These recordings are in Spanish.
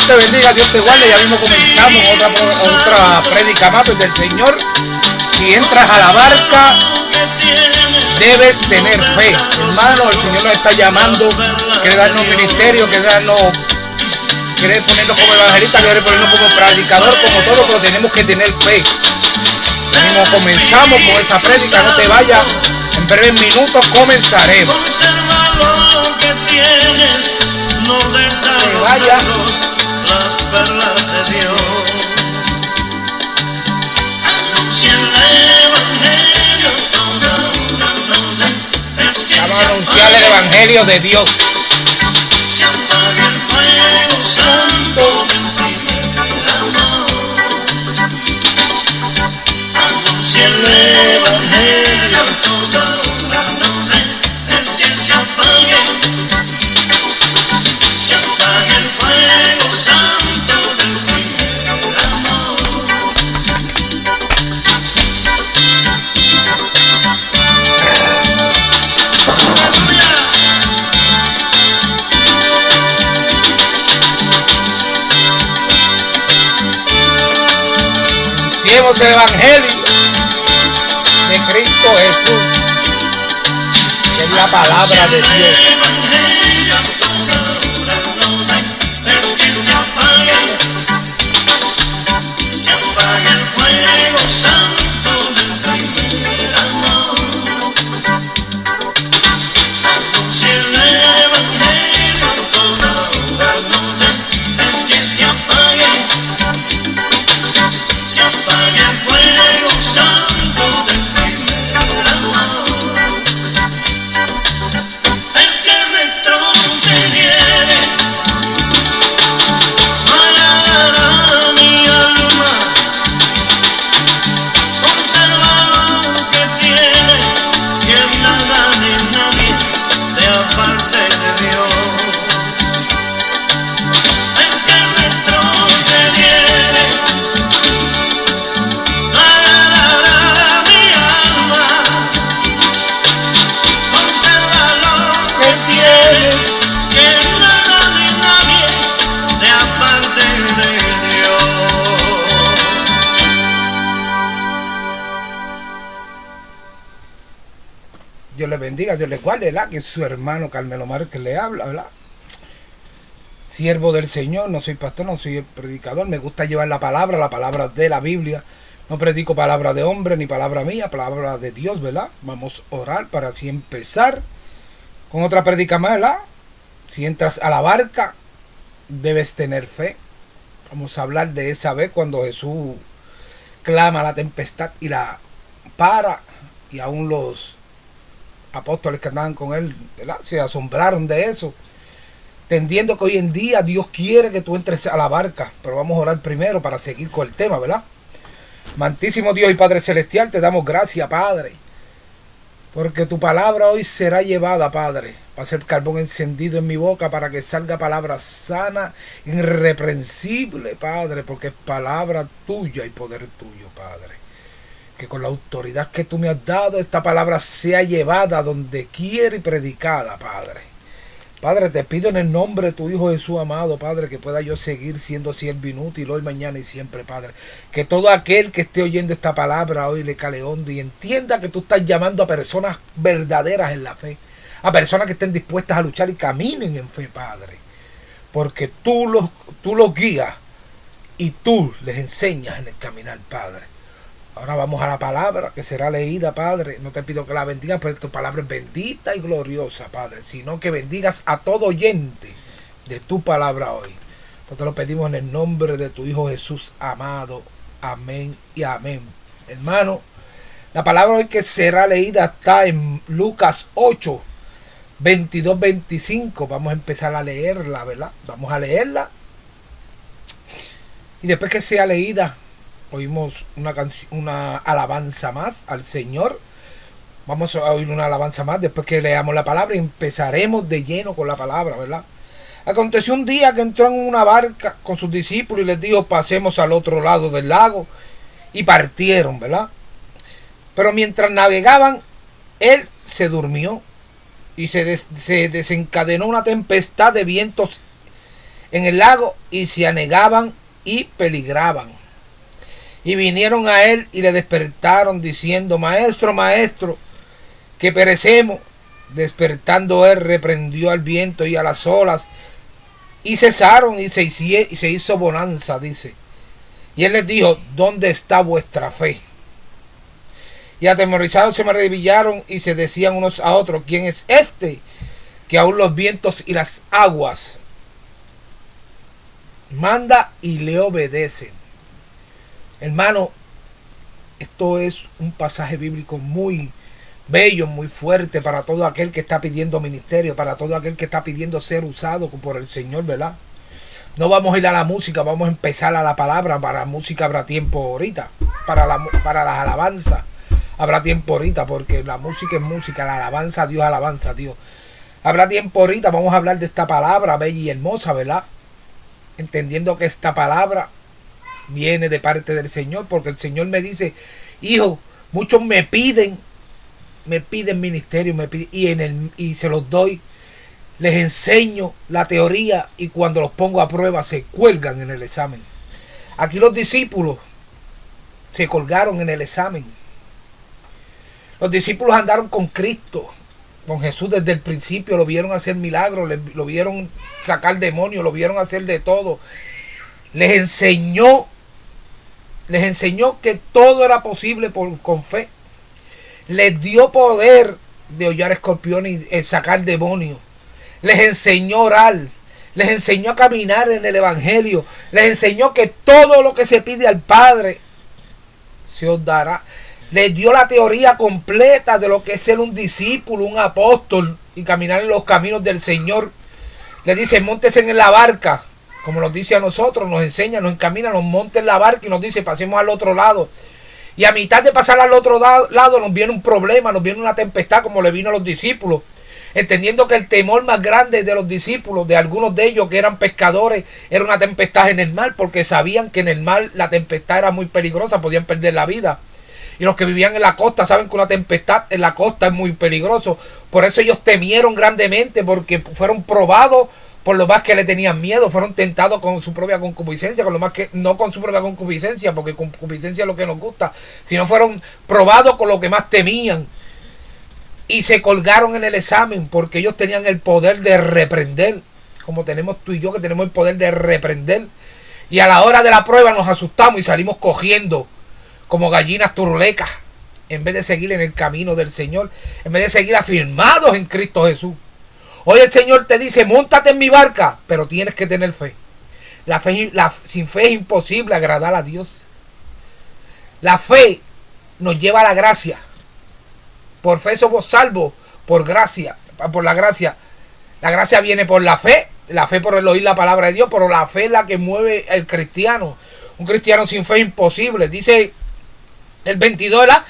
te bendiga, Dios te guarde. Ya mismo comenzamos otra prédica más del Señor. Si entras a la barca, debes tener fe. Hermano, el Señor nos está llamando, quiere darnos ministerio, quiere ponernos como evangelista, quiere ponernos como predicador, como todo, pero tenemos que tener fe. Ya mismo comenzamos con esa prédica, no te vayas. En breves minutos comenzaremos. No vaya las perlas de Dios. Anuncia el evangelio toda una noche. Vamos a anunciar el evangelio de Dios. Se apaga el fuego santo del primer amor. Anuncia el evangelio toda una noche. Es que se apague. Anunciemos el evangelio de Cristo Jesús, que es la palabra de Dios. Dios les bendiga, Dios les guarde, ¿verdad? Que es su hermano Carmelo Márquez le habla, ¿verdad? Siervo del Señor, no soy pastor, no soy predicador, me gusta llevar la palabra de la Biblia. No predico palabra de hombre ni palabra mía, palabra de Dios, ¿verdad? Vamos a orar para así empezar con otra prédica más, ¿verdad? Si entras a la barca, debes tener fe. Vamos a hablar de esa vez cuando Jesús clama a la tempestad y la para, y aún los apóstoles que andaban con él, ¿verdad?, se asombraron de eso, entendiendo que hoy en día Dios quiere que tú entres a la barca. Pero vamos a orar primero para seguir con el tema, ¿verdad? Amantísimo Dios y Padre Celestial, te damos gracias, Padre, porque tu palabra hoy será llevada, Padre, va a ser carbón encendido en mi boca para que salga palabra sana, irreprensible, Padre, porque es palabra tuya y poder tuyo, Padre. Que con la autoridad que tú me has dado, esta palabra sea llevada donde quiera y predicada, Padre. Padre, te pido en el nombre de tu Hijo Jesús amado, Padre, que pueda yo seguir siendo siervo inútil hoy, mañana y siempre, Padre. Que todo aquel que esté oyendo esta palabra hoy le cale hondo y entienda que tú estás llamando a personas verdaderas en la fe. A personas que estén dispuestas a luchar y caminen en fe, Padre. Porque tú los guías y tú les enseñas en el caminar, Padre. Ahora vamos a la palabra que será leída, Padre. No te pido que la bendigas, porque tu palabra es bendita y gloriosa, Padre, sino que bendigas a todo oyente de tu palabra hoy. Entonces te lo pedimos en el nombre de tu Hijo Jesús amado. Amén y amén. Hermano, la palabra hoy que será leída está en Lucas 8, 22, 25. Vamos a empezar a leerla, ¿verdad? Vamos a leerla. Y después que sea leída, oímos una alabanza más al Señor. Vamos a oír una alabanza más después que leamos la palabra y empezaremos de lleno con la palabra, ¿verdad? Aconteció un día que entró en una barca con sus discípulos y les dijo: pasemos al otro lado del lago. Y partieron, ¿verdad? Pero mientras navegaban, él se durmió y se desencadenó una tempestad de vientos en el lago y se anegaban y peligraban. Y vinieron a él y le despertaron diciendo: Maestro, maestro, que perecemos. Despertando él, reprendió al viento y a las olas, y cesaron, y se hizo bonanza, dice. Y él les dijo: ¿dónde está vuestra fe? Y atemorizados se maravillaron y se decían unos a otros: ¿quién es este que aún los vientos y las aguas manda y le obedecen? Hermano, esto es un pasaje bíblico muy bello, muy fuerte para todo aquel que está pidiendo ministerio, para todo aquel que está pidiendo ser usado por el Señor, ¿verdad? No vamos a ir a la música, vamos a empezar a la palabra. Para la música habrá tiempo ahorita, para las alabanzas habrá tiempo ahorita, porque la música es música, la alabanza a Dios. Habrá tiempo ahorita, vamos a hablar de esta palabra bella y hermosa, ¿verdad? Entendiendo que esta palabra viene de parte del Señor, porque el Señor me dice: hijo, muchos me piden ministerio, y se los doy, les enseño la teoría, y cuando los pongo a prueba se cuelgan en el examen. Aquí los discípulos se colgaron en el examen. Los discípulos andaron con Cristo, con Jesús desde el principio, lo vieron hacer milagros, lo vieron sacar demonios, lo vieron hacer de todo. Les enseñó que todo era posible con fe. Les dio poder de hollar escorpiones y sacar demonios. Les enseñó a orar. Les enseñó a caminar en el Evangelio. Les enseñó que todo lo que se pide al Padre se os dará. Les dio la teoría completa de lo que es ser un discípulo, un apóstol y caminar en los caminos del Señor. Les dice: móntese en la barca, como nos dice a nosotros, nos enseña, nos encamina, nos monta en la barca y nos dice: pasemos al otro lado. Y a mitad de pasar al otro lado nos viene un problema, nos viene una tempestad, como le vino a los discípulos. Entendiendo que el temor más grande de los discípulos, de algunos de ellos que eran pescadores, era una tempestad en el mar, porque sabían que en el mar la tempestad era muy peligrosa, podían perder la vida. Y los que vivían en la costa saben que una tempestad en la costa es muy peligroso. Por eso ellos temieron grandemente, porque fueron probados por lo más que le tenían miedo, fueron tentados con su propia concupiscencia, con lo más que no con su propia concupiscencia, porque concupiscencia es lo que nos gusta, sino fueron probados con lo que más temían. Y se colgaron en el examen, porque ellos tenían el poder de reprender, como tenemos tú y yo, que tenemos el poder de reprender. Y a la hora de la prueba nos asustamos y salimos cogiendo como gallinas turulecas, en vez de seguir en el camino del Señor, en vez de seguir afirmados en Cristo Jesús. Hoy el Señor te dice: móntate en mi barca, pero tienes que tener fe. Sin fe es imposible agradar a Dios. La fe nos lleva a la gracia. Por fe somos salvos, por la gracia. La gracia viene por la fe por el oír la palabra de Dios, pero la fe es la que mueve al cristiano. Un cristiano sin fe es imposible. Dice el 22, ¿verdad?,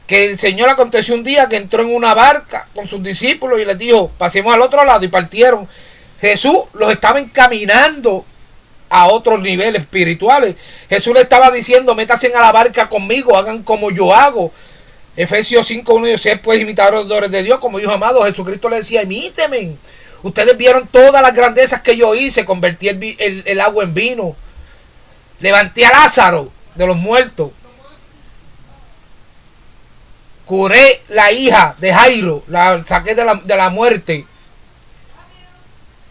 que el Señor aconteció un día que entró en una barca con sus discípulos y les dijo: pasemos al otro lado, y partieron. Jesús los estaba encaminando a otros niveles espirituales. Jesús le estaba diciendo: métanse a la barca conmigo, hagan como yo hago. Efesios 5:1 dice: sed pues imitadores de Dios como hijos amados. Jesucristo le decía: imíteme. Ustedes vieron todas las grandezas que yo hice. Convertí el agua en vino. Levanté a Lázaro de los muertos. Curé la hija de Jairo, la saqué de la muerte.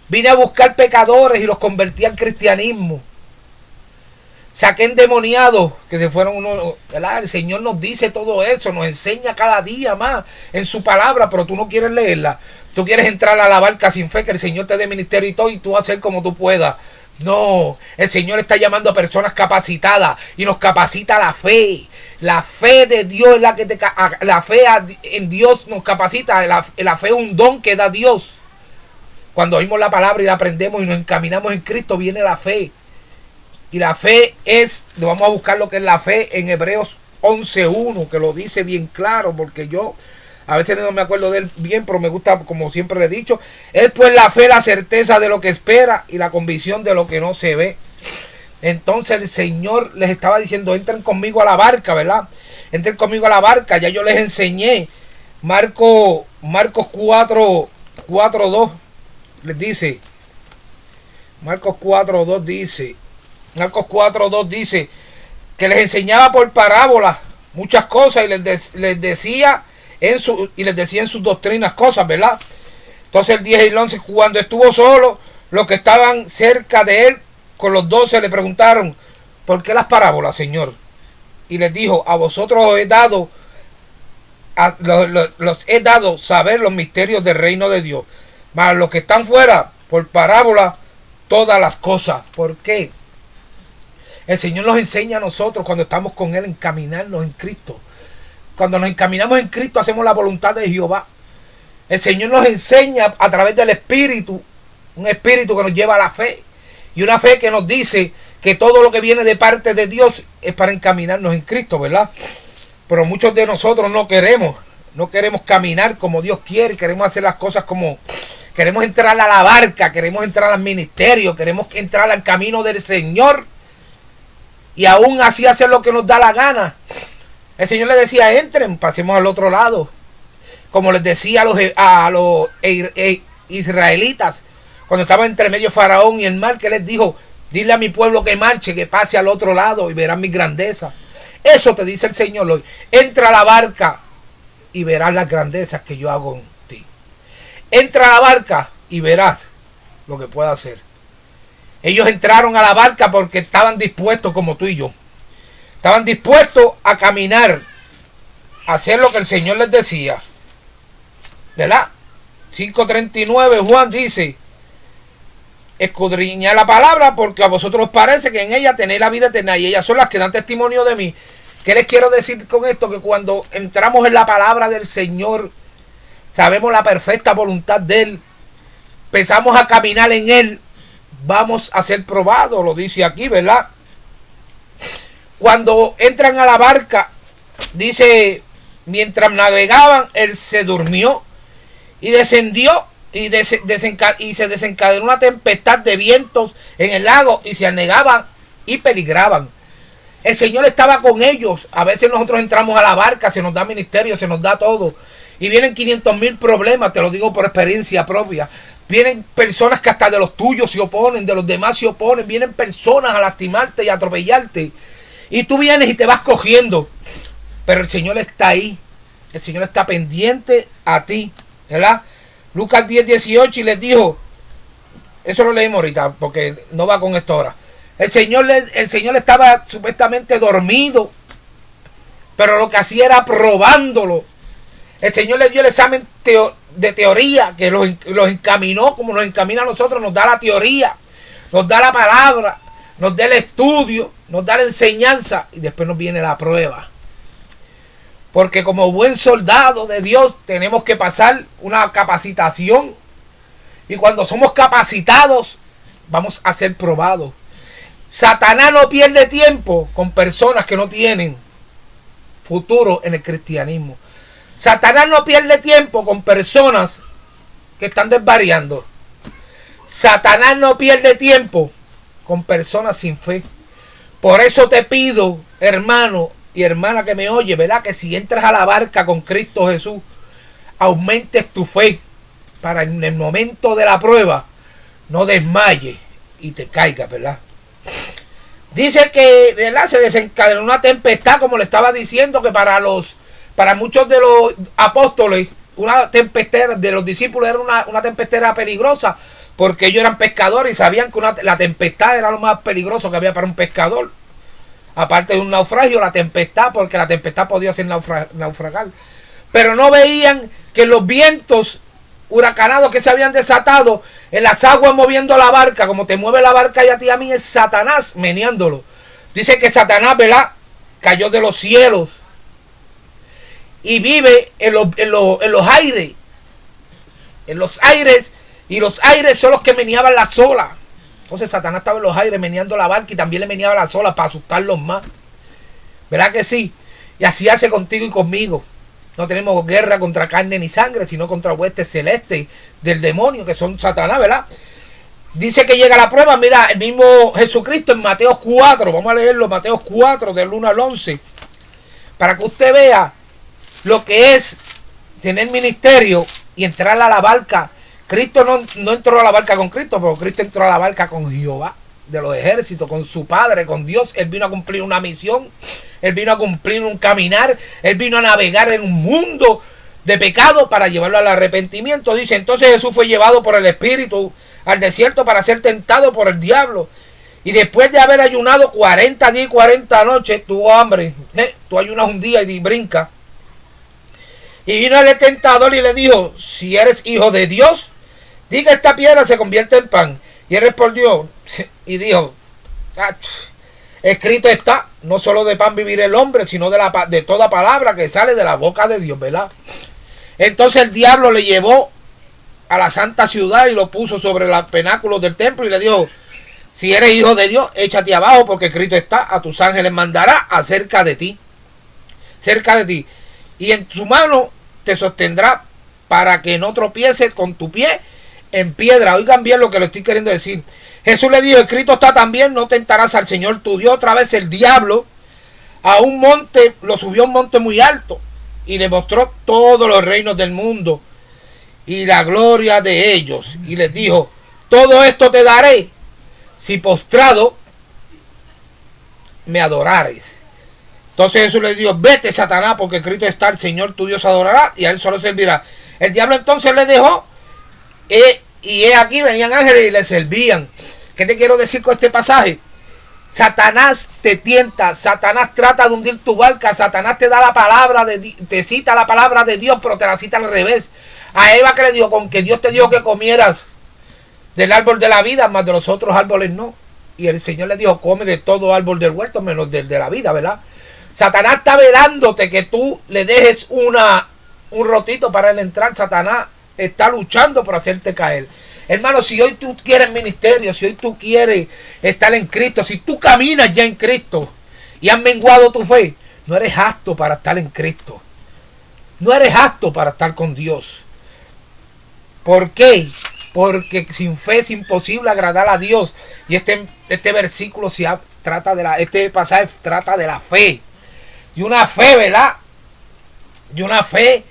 Vine a buscar pecadores y los convertí al cristianismo. Saqué endemoniados que se fueron unos, ¿verdad? El Señor nos dice todo eso, nos enseña cada día más en su palabra, pero tú no quieres leerla. Tú quieres entrar a la barca sin fe, que el Señor te dé ministerio y todo, y tú hacer como tú puedas. No, el Señor está llamando a personas capacitadas y nos capacita la fe. La fe de Dios es la que la fe en Dios nos capacita. La fe es un don que da Dios. Cuando oímos la palabra y la aprendemos y nos encaminamos en Cristo, viene la fe. Y la fe vamos a buscar lo que es la fe en Hebreos 11:1, que lo dice bien claro, porque yo a veces no me acuerdo de él bien, pero me gusta, como siempre le he dicho. Es pues la fe, la certeza de lo que espera y la convicción de lo que no se ve. Entonces el Señor les estaba diciendo: entren conmigo a la barca, ¿verdad? Entren conmigo a la barca. Ya yo les enseñé. Marcos 4:2 les dice: Marcos 4:2 dice que les enseñaba por parábolas muchas cosas y les decía en sus doctrinas cosas, ¿verdad? Entonces el 10 y el 11, cuando estuvo solo, los que estaban cerca de él con los 12 le preguntaron: ¿por qué las parábolas, Señor? Y les dijo: a vosotros os he dado, los he dado saber los misterios del reino de Dios, mas a los que están fuera, por parábola, todas las cosas. ¿Por qué? El Señor nos enseña a nosotros cuando estamos con Él encaminarnos en Cristo. Cuando nos encaminamos en Cristo hacemos la voluntad de Jehová. El Señor nos enseña a través del Espíritu, un Espíritu que nos lleva a la fe. Y una fe que nos dice que todo lo que viene de parte de Dios es para encaminarnos en Cristo, ¿verdad? Pero muchos de nosotros no queremos caminar como Dios quiere, queremos hacer las cosas como... Queremos entrar a la barca, queremos entrar al ministerio, queremos entrar al camino del Señor. Y aún así hacer lo que nos da la gana. El Señor les decía: entren, pasemos al otro lado. Como les decía a los israelitas, cuando estaba entre medio Faraón y el mar, que les dijo: dile a mi pueblo que marche, que pase al otro lado y verán mi grandeza. Eso te dice el Señor hoy. Entra a la barca y verás las grandezas que yo hago en ti. Entra a la barca y verás lo que puedo hacer. Ellos entraron a la barca porque estaban dispuestos, como tú y yo. Estaban dispuestos a caminar, a hacer lo que el Señor les decía. ¿Verdad? 5:39 Juan dice: escudriñad la palabra, porque a vosotros os parece que en ella tenéis la vida eterna, y ellas son las que dan testimonio de mí. ¿Qué les quiero decir con esto? Que cuando entramos en la palabra del Señor, sabemos la perfecta voluntad de Él, empezamos a caminar en Él, vamos a ser probados, lo dice aquí, ¿verdad? Cuando entran a la barca, dice, mientras navegaban, Él se durmió y descendió y se desencadenó una tempestad de vientos en el lago y se anegaban y peligraban. El Señor estaba con ellos. A veces nosotros entramos a la barca, se nos da ministerio, se nos da todo, y vienen 500,000 problemas, te lo digo por experiencia propia. Vienen personas que hasta de los tuyos se oponen, de los demás se oponen. Vienen personas a lastimarte y a atropellarte. Y tú vienes y te vas cogiendo. Pero el Señor está ahí. El Señor está pendiente a ti, ¿verdad? Lucas 10:18, y les dijo, eso lo leímos ahorita porque no va con esto ahora. El Señor estaba supuestamente dormido, pero lo que hacía era probándolo. El Señor les dio el examen de teoría, que los encaminó como nos encamina a nosotros. Nos da la teoría, nos da la palabra, nos da el estudio, nos da la enseñanza, y después nos viene la prueba. Porque como buen soldado de Dios tenemos que pasar una capacitación, y cuando somos capacitados vamos a ser probados. Satanás no pierde tiempo con personas que no tienen futuro en el cristianismo. Satanás no pierde tiempo con personas que están desvariando. Satanás no pierde tiempo con personas sin fe. Por eso te pido, hermano y hermana que me oye, ¿verdad? Que si entras a la barca con Cristo Jesús, aumentes tu fe para en el momento de la prueba no desmayes y te caigas, ¿verdad? Dice que, ¿verdad?, se desencadenó una tempestad, como le estaba diciendo, que para muchos de los apóstoles, una tempestad de los discípulos era una tempestad peligrosa, porque ellos eran pescadores y sabían que la tempestad era lo más peligroso que había para un pescador. Aparte de un naufragio, la tempestad, porque la tempestad podía ser naufragar. Pero no veían que los vientos huracanados que se habían desatado en las aguas moviendo la barca, como te mueve la barca y a ti y a mí, es Satanás meneándolo. Dice que Satanás, ¿verdad?, cayó de los cielos y vive en los aires. En los aires, y los aires son los que meneaban las olas. Entonces Satanás estaba en los aires meneando la barca y también le meneaba las olas para asustarlos más. ¿Verdad que sí? Y así hace contigo y conmigo. No tenemos guerra contra carne ni sangre, sino contra huestes celestes del demonio, que son Satanás, ¿verdad? Dice que llega la prueba. Mira, el mismo Jesucristo en Mateo 4, vamos a leerlo, Mateo 4, del 1 al 11, para que usted vea lo que es tener ministerio y entrar a la barca Cristo no entró a la barca con Cristo, pero Cristo entró a la barca con Jehová de los ejércitos, con su Padre, con Dios. Él vino a cumplir una misión, Él vino a cumplir un caminar, Él vino a navegar en un mundo de pecado para llevarlo al arrepentimiento. Dice, entonces Jesús fue llevado por el Espíritu al desierto para ser tentado por el diablo. Y después de haber ayunado 40 días y 40 noches, tuvo hambre. Tú ayunas un día y brinca. Y vino el tentador y le dijo, si eres hijo de Dios, diga esta piedra se convierte en pan. Y él respondió y dijo, escrito está, no solo de pan vivir el hombre, sino de toda palabra que sale de la boca de Dios, ¿verdad? Entonces el diablo le llevó a la santa ciudad y lo puso sobre los penáculos del templo y le dijo, si eres hijo de Dios, échate abajo, porque escrito está, a tus ángeles mandará acerca de ti, y en su mano te sostendrá para que no tropieces con tu pie en piedra. Oigan bien lo que le estoy queriendo decir. Jesús le dijo, escrito está también, no tentarás al Señor tu Dios. Otra vez el diablo a un monte, lo subió a un monte muy alto y le mostró todos los reinos del mundo y la gloria de ellos, y les dijo, todo esto te daré si postrado me adorares. Entonces Jesús le dijo, vete, Satanás, porque escrito está, el Señor tu Dios adorará y a él solo servirá. El diablo entonces le dejó y aquí venían ángeles y le servían. ¿Qué te quiero decir con este pasaje? Satanás te tienta, Satanás trata de hundir tu barca, Satanás te da la palabra, te cita la palabra de Dios, pero te la cita al revés. A Eva, que le dijo, con que Dios te dijo que comieras del árbol de la vida, más de los otros árboles no. Y el Señor le dijo, come de todo árbol del huerto, menos del de la vida, ¿verdad? Satanás está velándote que tú le dejes un rotito para él entrar. Satanás está luchando por hacerte caer. Hermano, si hoy tú quieres ministerio, si hoy tú quieres estar en Cristo, si tú caminas ya en Cristo y has menguado tu fe, no eres apto para estar en Cristo. No eres apto para estar con Dios. ¿Por qué? Porque sin fe es imposible agradar a Dios. Y este versículo este pasaje trata de la fe. Y una fe, ¿verdad? Y una fe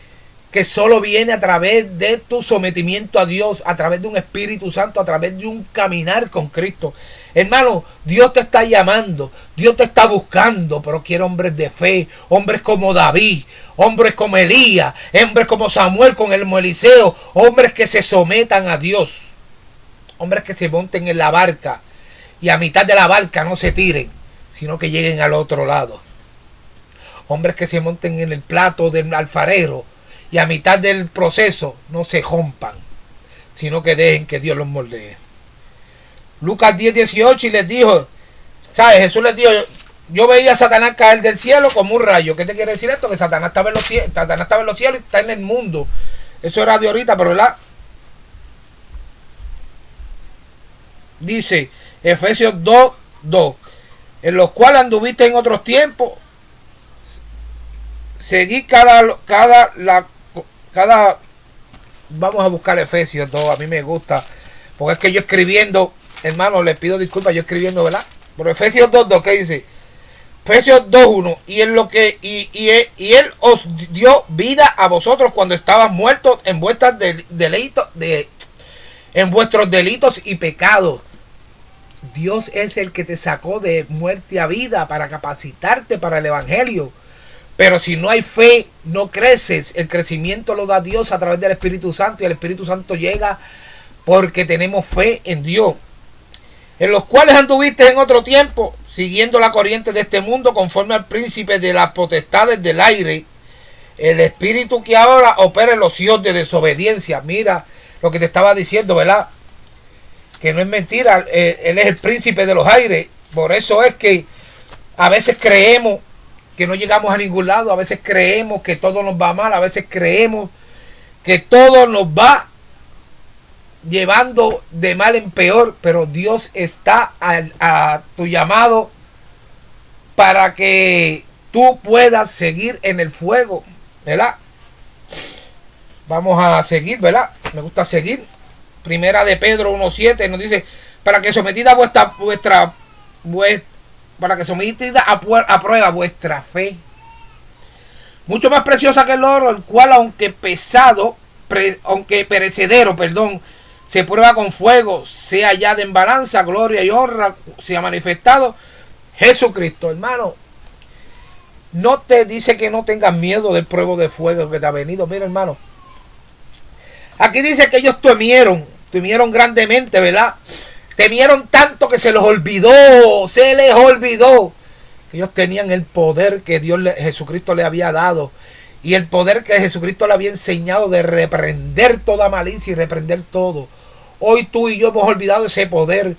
que solo viene a través de tu sometimiento a Dios, a través de un Espíritu Santo, a través de un caminar con Cristo. Hermano, Dios te está llamando, Dios te está buscando, pero quiere hombres de fe, hombres como David, hombres como Elías, hombres como Samuel con el Eliseo, hombres que se sometan a Dios, hombres que se monten en la barca y a mitad de la barca no se tiren, sino que lleguen al otro lado. Hombres que se monten en el plato del alfarero y a mitad del proceso no se rompan, sino que dejen que Dios los moldee. Lucas 10:18 y les dijo, ¿sabes? Jesús les dijo, yo veía a Satanás caer del cielo como un rayo. ¿Qué te quiere decir esto? Que Satanás estaba en los cielos, y está en el mundo. Eso era de ahorita, pero ¿verdad? Dice Efesios 2:2, en los cuales anduviste en otros tiempos, seguí vamos a buscar Efesios 2, a mí me gusta, porque es que yo escribiendo, hermano, les pido disculpas, yo escribiendo, ¿verdad? Pero Efesios 2:2, ¿qué dice? Efesios 2:1, y él os dio vida a vosotros cuando estaban muertos en vuestros delitos y pecados. Dios es el que te sacó de muerte a vida para capacitarte para el evangelio. Pero si no hay fe, no creces. El crecimiento lo da Dios a través del Espíritu Santo, y el Espíritu Santo llega porque tenemos fe en Dios. En los cuales anduviste en otro tiempo, siguiendo la corriente de este mundo, conforme al príncipe de las potestades del aire, el espíritu que ahora opera en los hijos de desobediencia. Mira lo que te estaba diciendo, ¿verdad? Que no es mentira, él es el príncipe de los aires. Por eso es que a veces creemos que no llegamos a ningún lado, a veces creemos que todo nos va mal, a veces creemos que todo nos va llevando de mal en peor, pero Dios está a tu llamado para que tú puedas seguir en el fuego, ¿verdad? Vamos a seguir, ¿verdad? Me gusta seguir. Primera de Pedro 1:7 nos dice, para que sometida a prueba vuestra fe, mucho más preciosa que el oro, el cual aunque aunque perecedero, se prueba con fuego, sea ya de embalanza, gloria y honra, se ha manifestado Jesucristo. Hermano, no te dice que no tengas miedo del pruebo de fuego que te ha venido. Mira, hermano, aquí dice que ellos temieron grandemente, ¿verdad? Temieron tanto que se les olvidó que ellos tenían el poder que Jesucristo le había dado, y el poder que Jesucristo le había enseñado de reprender toda malicia y reprender todo. Hoy tú y yo hemos olvidado ese poder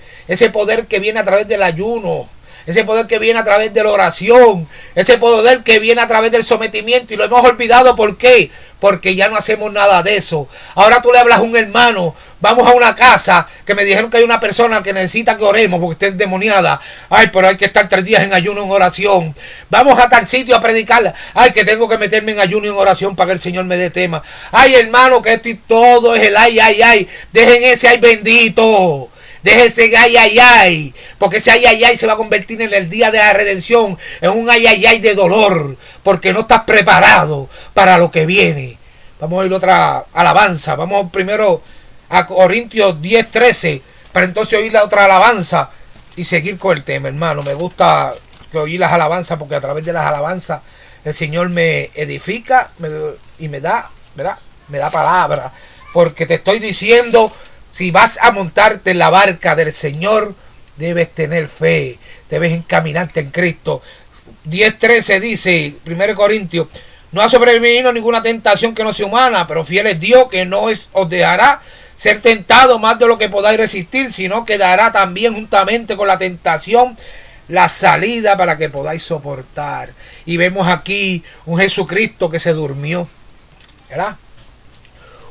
que viene a través del ayuno, ese poder que viene a través de la oración, ese poder que viene a través del sometimiento, y lo hemos olvidado. ¿Por qué? Porque ya no hacemos nada de eso. Ahora tú le hablas a un hermano, vamos a una casa, que me dijeron que hay una persona que necesita que oremos porque está endemoniada. Ay, pero hay que estar 3 días en ayuno, en oración. Vamos a tal sitio a predicarla. Ay, que tengo que meterme en ayuno y en oración para que el Señor me dé tema. Ay, hermano, que esto y todo es el ay. Dejen ese ay bendito. Déjese ay, porque ese ay se va a convertir en el día de la redención, en un ay de dolor, porque no estás preparado para lo que viene. Vamos a oír otra alabanza. Vamos primero a Corintios 10:13, para entonces oír la otra alabanza y seguir con el tema, hermano. Me gusta que oír las alabanzas, porque a través de las alabanzas el Señor me edifica y me da, ¿verdad? Me da palabra, porque te estoy diciendo, si vas a montarte en la barca del Señor, debes tener fe, debes encaminarte en Cristo. 10:13 dice, 1 Corintios, no ha sobrevenido ninguna tentación que no sea humana, pero fiel es Dios, que no os dejará ser tentado más de lo que podáis resistir, sino que dará también juntamente con la tentación la salida para que podáis soportar. Y vemos aquí un Jesucristo que se durmió, ¿verdad?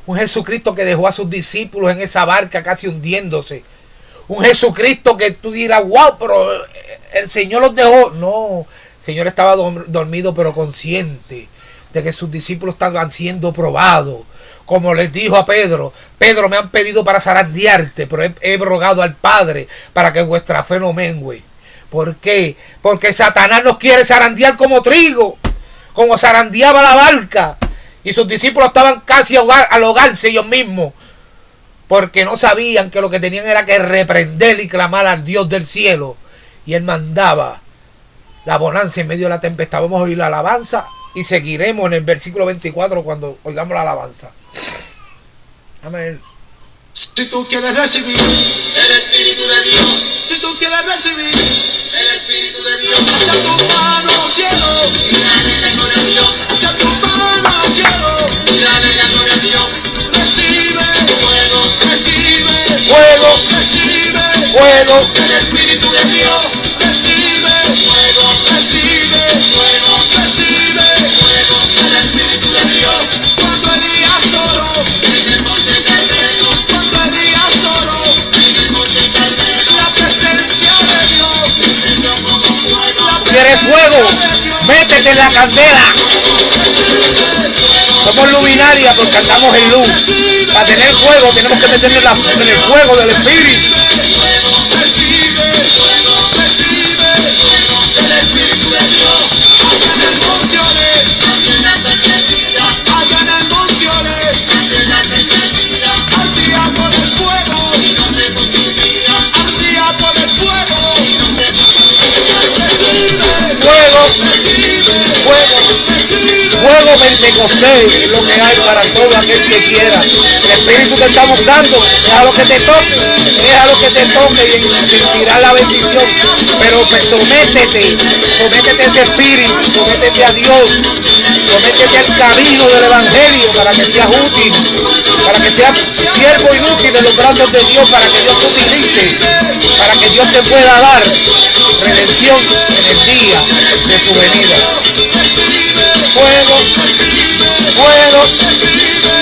Un Jesucristo que dejó a sus discípulos en esa barca casi hundiéndose. Un Jesucristo que tú dirás, wow, pero el Señor los dejó. No, el Señor estaba dormido, pero consciente de que sus discípulos estaban siendo probados. Como les dijo a Pedro, me han pedido para zarandearte, pero he rogado al Padre para que vuestra fe no mengue. ¿Por qué? Porque Satanás nos quiere zarandear como trigo, como zarandeaba la barca. Y sus discípulos estaban casi al ahogarse ellos mismos, porque no sabían que lo que tenían era que reprender y clamar al Dios del cielo. Y Él mandaba la bonanza en medio de la tempestad. Vamos a oír la alabanza y seguiremos en el versículo 24 cuando oigamos la alabanza. Amén. Si tú quieres recibir El Espíritu de Dios, si tú quieres recibir el Espíritu de Dios, hacia tu mano, cielo, y dale la gloria a Dios, hacia tu mano, cielo, y dale la gloria a Dios. recibe, Fuego, recibe, Fuego, recibe, fuego, el Espíritu de Dios, recibe, fuego, recibe, fuego, recibe. fuego, el Espíritu de Dios. Cuando Elías oró, En el monte Carmelo, cuando Elías oró, en el monte Carmelo, la presencia de Dios, descendió como fuego. ¿quieres fuego? Métete en la candela. Somos luminarias porque andamos en luz. Para tener fuego tenemos que meternos en el fuego del Espíritu. recibe, recibe, El Espíritu de Dios, allá en el monte Oré, en la perspectiva, allá en el monte Oré, en la perspectiva, ardía por el fuego, y no se consumía, ardía por el fuego, y no se consumía. recibe, Fuego, recibe, fuego, recibe, fuego Pentecostés es lo que hay para todo aquel que quiera. El Espíritu te está buscando. Deja lo que te toque, deja lo que te toque y sentirás la bendición. Pero sométete a ese Espíritu, sométete a Dios, sométete al camino del Evangelio para que seas útil, para que seas siervo inútil en los brazos de Dios, para que Dios te utilice, para que Dios te pueda dar redención en el día de su venida. Fuego, fuego, fuego. Recibe,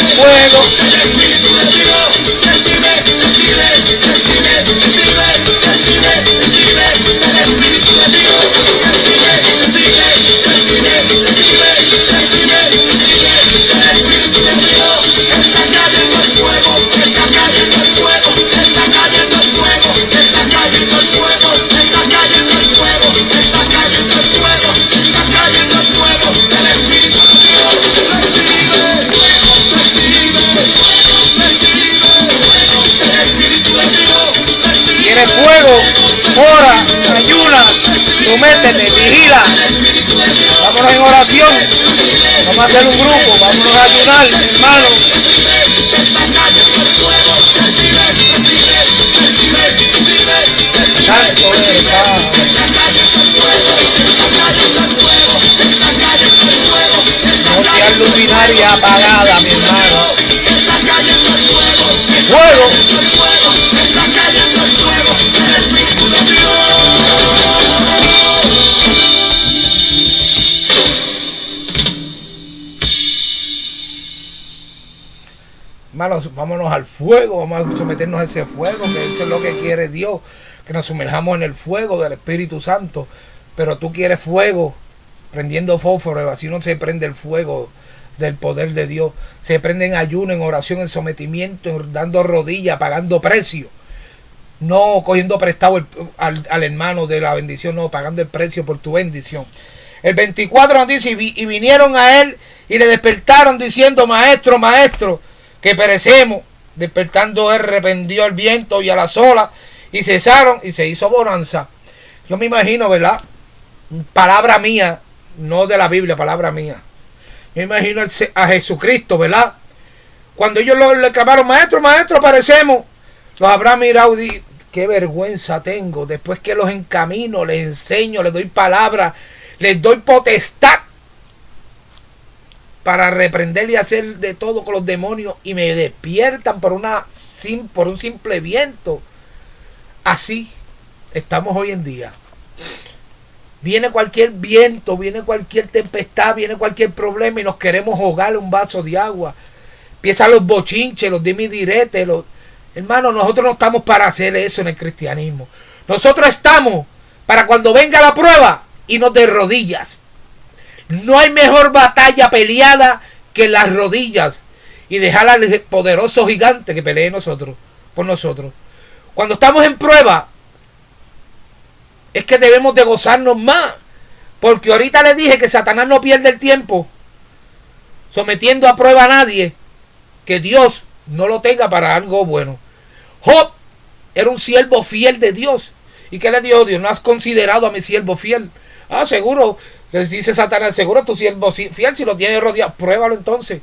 Vamos a hacer un grupo, vamos a ayunar, hermano. Santo eres, no seas luminaria apagada, mi hermano. Fuego. Hermanos, vámonos al fuego, vamos a someternos a ese fuego, que eso es lo que quiere Dios, que nos sumerjamos en el fuego del Espíritu Santo. Pero tú quieres fuego, prendiendo fósforo, así no se prende el fuego del poder de Dios. Se prende en ayuno, en oración, en sometimiento, dando rodillas, pagando precio. No cogiendo prestado al hermano de la bendición, no, pagando el precio por tu bendición. El 24 nos dice, y vinieron a él y le despertaron diciendo, maestro, maestro, que perecemos. Despertando él, reprendió el viento y a las olas, y cesaron, y se hizo bonanza. Yo me imagino, ¿verdad? Palabra mía, no de la Biblia, palabra mía. Yo me imagino a Jesucristo, ¿verdad? Cuando ellos le clamaron, maestro, maestro, perecemos, los habrá mirado y dicho, qué vergüenza tengo, después que los encamino, les enseño, les doy palabra, les doy potestad para reprender y hacer de todo con los demonios, y me despiertan por un simple viento. Así estamos hoy en día. Viene cualquier viento, viene cualquier tempestad, viene cualquier problema y nos queremos ahogar en un vaso de agua. Empiezan los bochinches, los dime y direte. Hermano, nosotros no estamos para hacer eso en el cristianismo. Nosotros estamos para cuando venga la prueba y nos de rodillas. No hay mejor batalla peleada que las rodillas y dejar al poderoso gigante que pelee por nosotros. Cuando estamos en prueba, es que debemos de gozarnos más. Porque ahorita les dije que Satanás no pierde el tiempo sometiendo a prueba a nadie que Dios no lo tenga para algo bueno. Job era un siervo fiel de Dios. ¿Y qué le dijo Dios? ¿No has considerado a mi siervo fiel? Ah, seguro, les dice Satanás, seguro tu siervo fiel, si lo tienes rodeado, pruébalo entonces.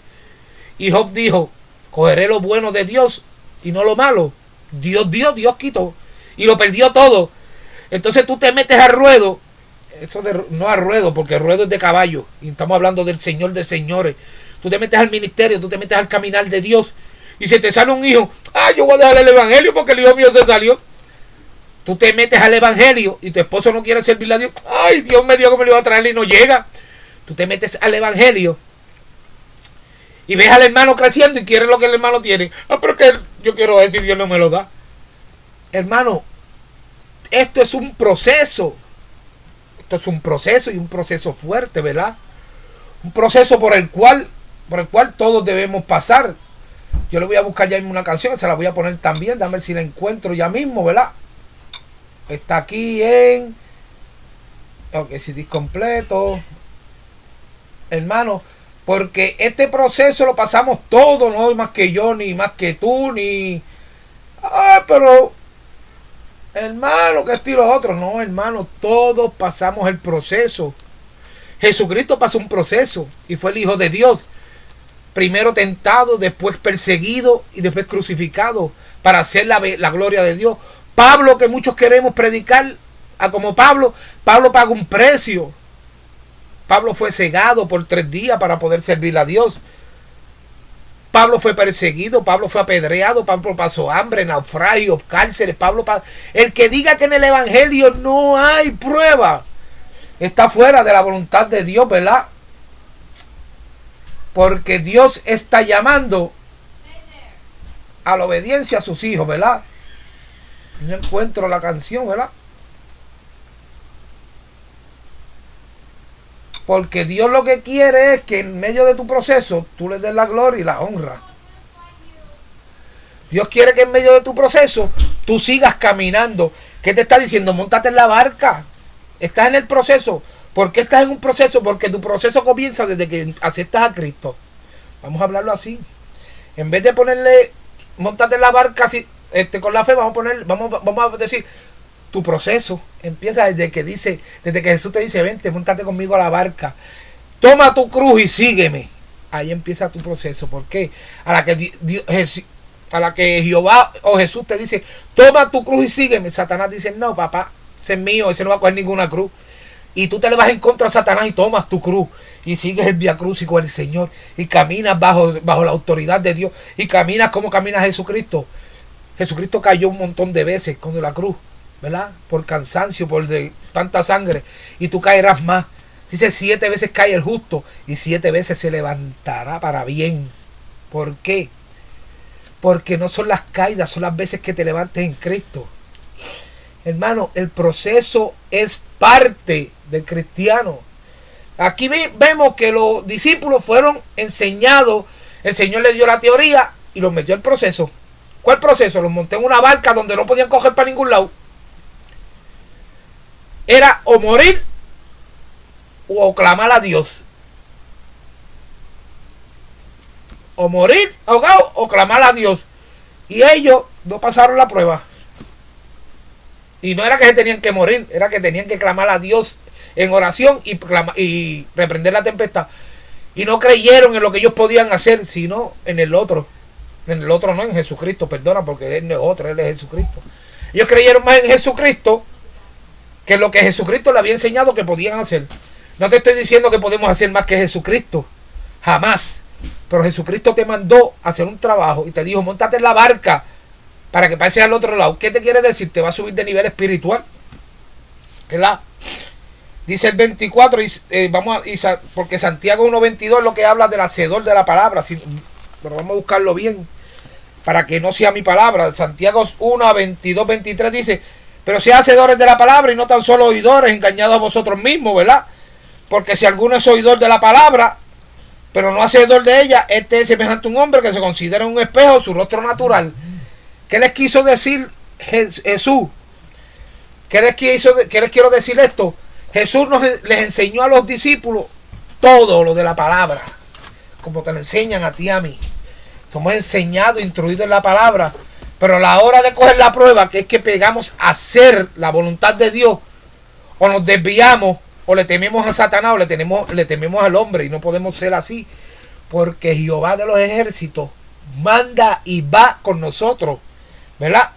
Y Job dijo, cogeré lo bueno de Dios y no lo malo. Dios dio, Dios quitó. Y lo perdió todo. Entonces tú te metes al ruedo. No al ruedo, porque el ruedo es de caballo. Y estamos hablando del Señor de señores. Tú te metes al ministerio, tú te metes al caminar de Dios. Y se te sale un hijo. Ah, yo voy a dejar el evangelio porque el hijo mío se salió. Tú te metes al evangelio y tu esposo no quiere servirle a Dios. Ay, Dios me dijo que me lo iba a traer y no llega. Tú te metes al evangelio y ves al hermano creciendo y quieres lo que el hermano tiene. Ah, pero que yo quiero eso y Dios no me lo da. Hermano, esto es un proceso. Esto es un proceso, y un proceso fuerte, ¿verdad? Un proceso por el cual todos debemos pasar. Yo le voy a buscar ya mismo una canción, se la voy a poner también, dame ver si la encuentro ya mismo, ¿verdad? Está aquí en... Ok, CD completo. Hermano, porque este proceso lo pasamos todos, no más que yo, ni más que tú, ni... Ah, pero... Hermano, que estilo otro. No, hermano, todos pasamos el proceso. Jesucristo pasó un proceso y fue el Hijo de Dios. Primero tentado, después perseguido y después crucificado para hacer la gloria de Dios. Pablo, que muchos queremos predicar como Pablo pagó un precio. Pablo fue cegado por 3 días para poder servirle a Dios. Pablo fue perseguido, Pablo fue apedreado, Pablo pasó hambre, naufragios, cárceles. El que diga que en el evangelio no hay prueba está fuera de la voluntad de Dios, ¿verdad? Porque Dios está llamando a la obediencia a sus hijos, ¿verdad? No encuentro la canción, ¿verdad? Porque Dios lo que quiere es que en medio de tu proceso tú le des la gloria y la honra. Dios quiere que en medio de tu proceso tú sigas caminando. ¿Qué te está diciendo? Móntate en la barca. Estás en el proceso. ¿Por qué estás en un proceso? Porque tu proceso comienza desde que aceptas a Cristo. Vamos a hablarlo así. En vez de ponerle, móntate en la barca así, con la fe, vamos a decir, tu proceso empieza desde que Jesús te dice, vente, móntate conmigo a la barca. toma tu cruz y sígueme. Ahí empieza tu proceso. ¿Por qué? A la que Jehová o Jesús te dice, toma tu cruz y sígueme, Satanás dice, no, papá, ese es mío, ese no va a coger ninguna cruz. Y tú te le vas en contra a Satanás y tomas tu cruz y sigues el Vía Crucis con el Señor y caminas bajo la autoridad de Dios y caminas como camina Jesucristo. Jesucristo cayó un montón de veces con la cruz, ¿verdad? Por cansancio, por de tanta sangre, y tú caerás más. Dice 7 veces cae el justo y 7 veces se levantará para bien. ¿Por qué? Porque no son las caídas, son las veces que te levantes en Cristo. Hermano, el proceso es parte del cristiano. Aquí vemos que los discípulos fueron enseñados, el Señor les dio la teoría y los metió al proceso. ¿Cuál proceso? Los monté en una barca donde no podían coger para ningún lado. Era o morir o clamar a Dios. O morir ahogado o clamar a Dios. Y ellos no pasaron la prueba. Y no era que se tenían que morir, era que tenían que clamar a Dios en oración y reprender la tempestad. Y no creyeron en lo que ellos podían hacer, sino en el otro. En el otro no, en Jesucristo, perdona, porque Él no es otro, Él es Jesucristo. Ellos creyeron más en Jesucristo que lo que Jesucristo le había enseñado que podían hacer. No te estoy diciendo que podemos hacer más que Jesucristo, jamás. Pero Jesucristo te mandó a hacer un trabajo y te dijo, móntate en la barca para que pases al otro lado. ¿Qué te quiere decir? Te va a subir de nivel espiritual, ¿verdad? Dice el 24, porque Santiago 1.22 es lo que habla del hacedor de la palabra. Pero vamos a buscarlo bien, para que no sea mi palabra. Santiago 1:22-23 dice, pero sean hacedores de la palabra y no tan solo oidores, engañados a vosotros mismos, ¿verdad? Porque si alguno es oidor de la palabra, pero no hacedor de ella, este es semejante a un hombre que se considera un espejo su rostro natural. ¿Qué les quiso decir Jesús? ¿Qué les quiero decir esto? Jesús les enseñó a los discípulos todo lo de la palabra, como te lo enseñan a ti y a mí. Somos enseñados, instruidos en la palabra, pero a la hora de coger la prueba, que es que pegamos a hacer la voluntad de Dios, o nos desviamos, o le tememos a Satanás, o le tememos al hombre, y no podemos ser así, porque Jehová de los ejércitos manda y va con nosotros, ¿verdad?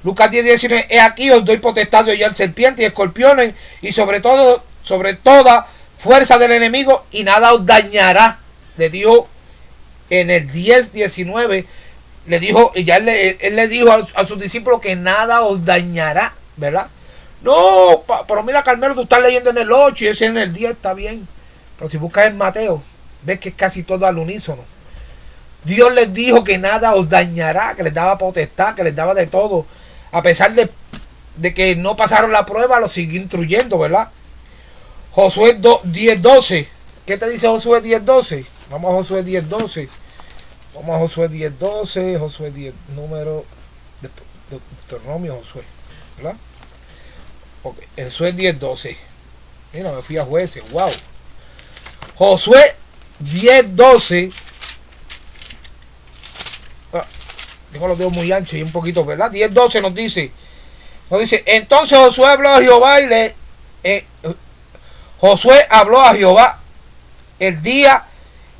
Lucas 10:19, he aquí os doy potestad de hollar serpientes y escorpiones, y sobre toda fuerza del enemigo, y nada os dañará. Le dijo en el 10:19, le dijo, ya él le dijo a sus discípulos que nada os dañará, ¿verdad? No, pero mira, Carmelo, tú estás leyendo en el 8 y ese en el 10, está bien. Pero si buscas en Mateo, ves que es casi todo al unísono. Dios les dijo que nada os dañará, que les daba potestad, que les daba de todo. A pesar de que no pasaron la prueba, los siguió instruyendo, ¿verdad? Josué 10:12. ¿Qué te dice Josué 10:12? Vamos a Josué 10:12. Vamos a Josué 10:12. Josué 10, número de Deuteronomio, Josué, ¿verdad? Okay. Josué 10:12. Mira, me fui a Jueces. Wow. Josué 10:12. Tengo los dedos muy anchos y un poquito, ¿verdad? 10:12 nos dice, entonces Josué habló a Jehová Josué habló a Jehová el día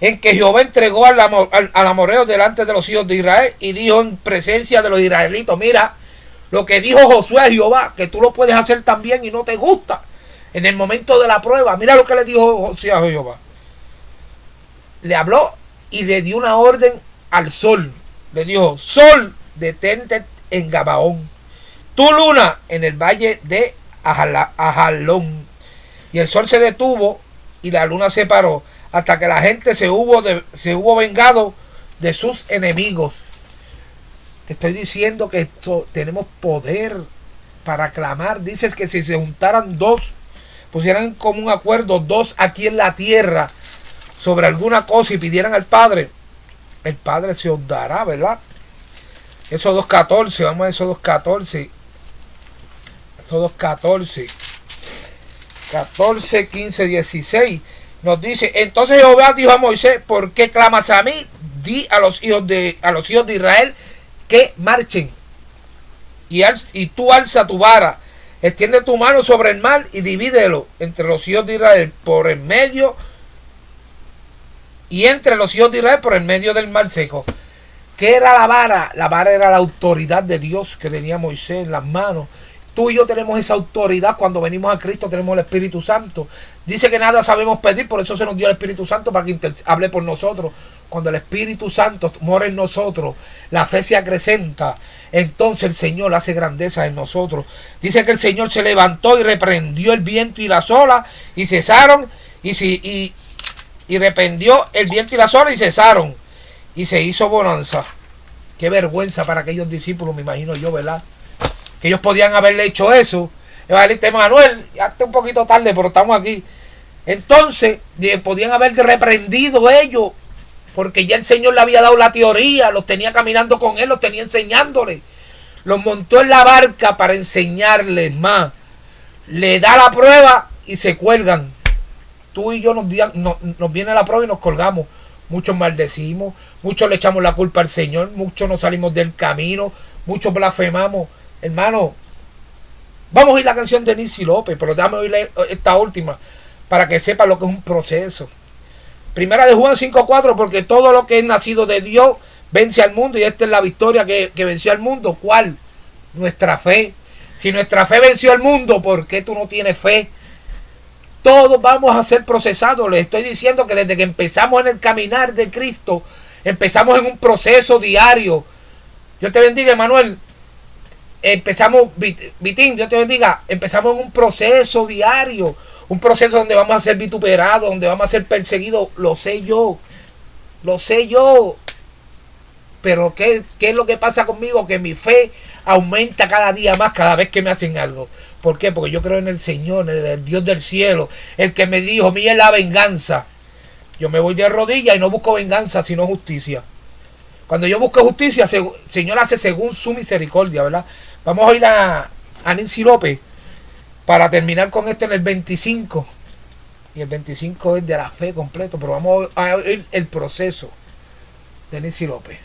en que Jehová entregó al amorreo delante de los hijos de Israel, y dijo en presencia de los israelitos, mira lo que dijo Josué a Jehová, que tú lo puedes hacer también y no te gusta en el momento de la prueba. Mira lo que le dijo Josué a Jehová. Le habló y le dio una orden al sol. Le dijo, sol, detente en Gabaón, tu luna en el valle de Ajalón. Y el sol se detuvo y la luna se paró, hasta que la gente se hubo vengado de sus enemigos. Te estoy diciendo que tenemos poder para clamar. Dices que si se juntaran dos, pusieran en común acuerdo dos aquí en la tierra sobre alguna cosa y pidieran al Padre, el Padre se os dará, ¿verdad? Esos 2:14, vamos a esos 2:14. Esos 2:14. 14, 15, 16. Nos dice, entonces Jehová dijo a Moisés, ¿por qué clamas a mí? Di a los hijos de Israel que marchen. Y tú alza tu vara, extiende tu mano sobre el mar y divídelo entre los hijos de Israel por en medio y entre los hijos de Israel por el medio del mar seco. ¿Qué era la vara? La vara era la autoridad de Dios que tenía Moisés en las manos. Tú y yo tenemos esa autoridad cuando venimos a Cristo, tenemos el Espíritu Santo. Dice que nada sabemos pedir, por eso se nos dio el Espíritu Santo para que hable por nosotros. Cuando el Espíritu Santo mora en nosotros, la fe se acrecenta, entonces el Señor hace grandeza en nosotros. Dice que el Señor se levantó y reprendió el viento y las olas y cesaron, y reprendió el viento y las olas y cesaron, y se hizo bonanza. Qué vergüenza para aquellos discípulos, me imagino yo, ¿verdad? Que ellos podían haberle hecho eso. Evangelista Manuel, ya está un poquito tarde, pero estamos aquí. Entonces, podían haber reprendido ellos, porque ya el Señor le había dado la teoría, los tenía caminando con él, los tenía enseñándole. Los montó en la barca para enseñarles más. Le da la prueba y se cuelgan. Tú y yo nos viene la prueba y nos colgamos. Muchos maldecimos, muchos le echamos la culpa al Señor, muchos nos salimos del camino, muchos blasfemamos. Hermano, vamos a oír la canción de Nisi López, pero déjame oír esta última para que sepa lo que es un proceso. Primera de Juan 5:4, porque todo lo que es nacido de Dios vence al mundo, y esta es la victoria que venció al mundo. ¿Cuál? Nuestra fe. Si nuestra fe venció al mundo, ¿por qué tú no tienes fe? Todos vamos a ser procesados. Les estoy diciendo que desde que empezamos en el caminar de Cristo, empezamos en un proceso diario. Dios te bendiga, Emanuel. Empezamos, Vitín, Dios te bendiga, empezamos en un proceso diario, un proceso donde vamos a ser vituperados, donde vamos a ser perseguidos. Lo sé yo, pero ¿qué es lo que pasa conmigo? Que mi fe aumenta cada día más, cada vez que me hacen algo. ¿Por qué? Porque yo creo en el Señor, en el Dios del cielo, el que me dijo, mía es la venganza. Yo me voy de rodillas y no busco venganza, sino justicia. Cuando yo busco justicia, el Señor hace según su misericordia, ¿verdad? Vamos a ir a Nisi López para terminar con esto en el 25. Y el 25 es de la fe completo, pero vamos a oír el proceso de Nisi López.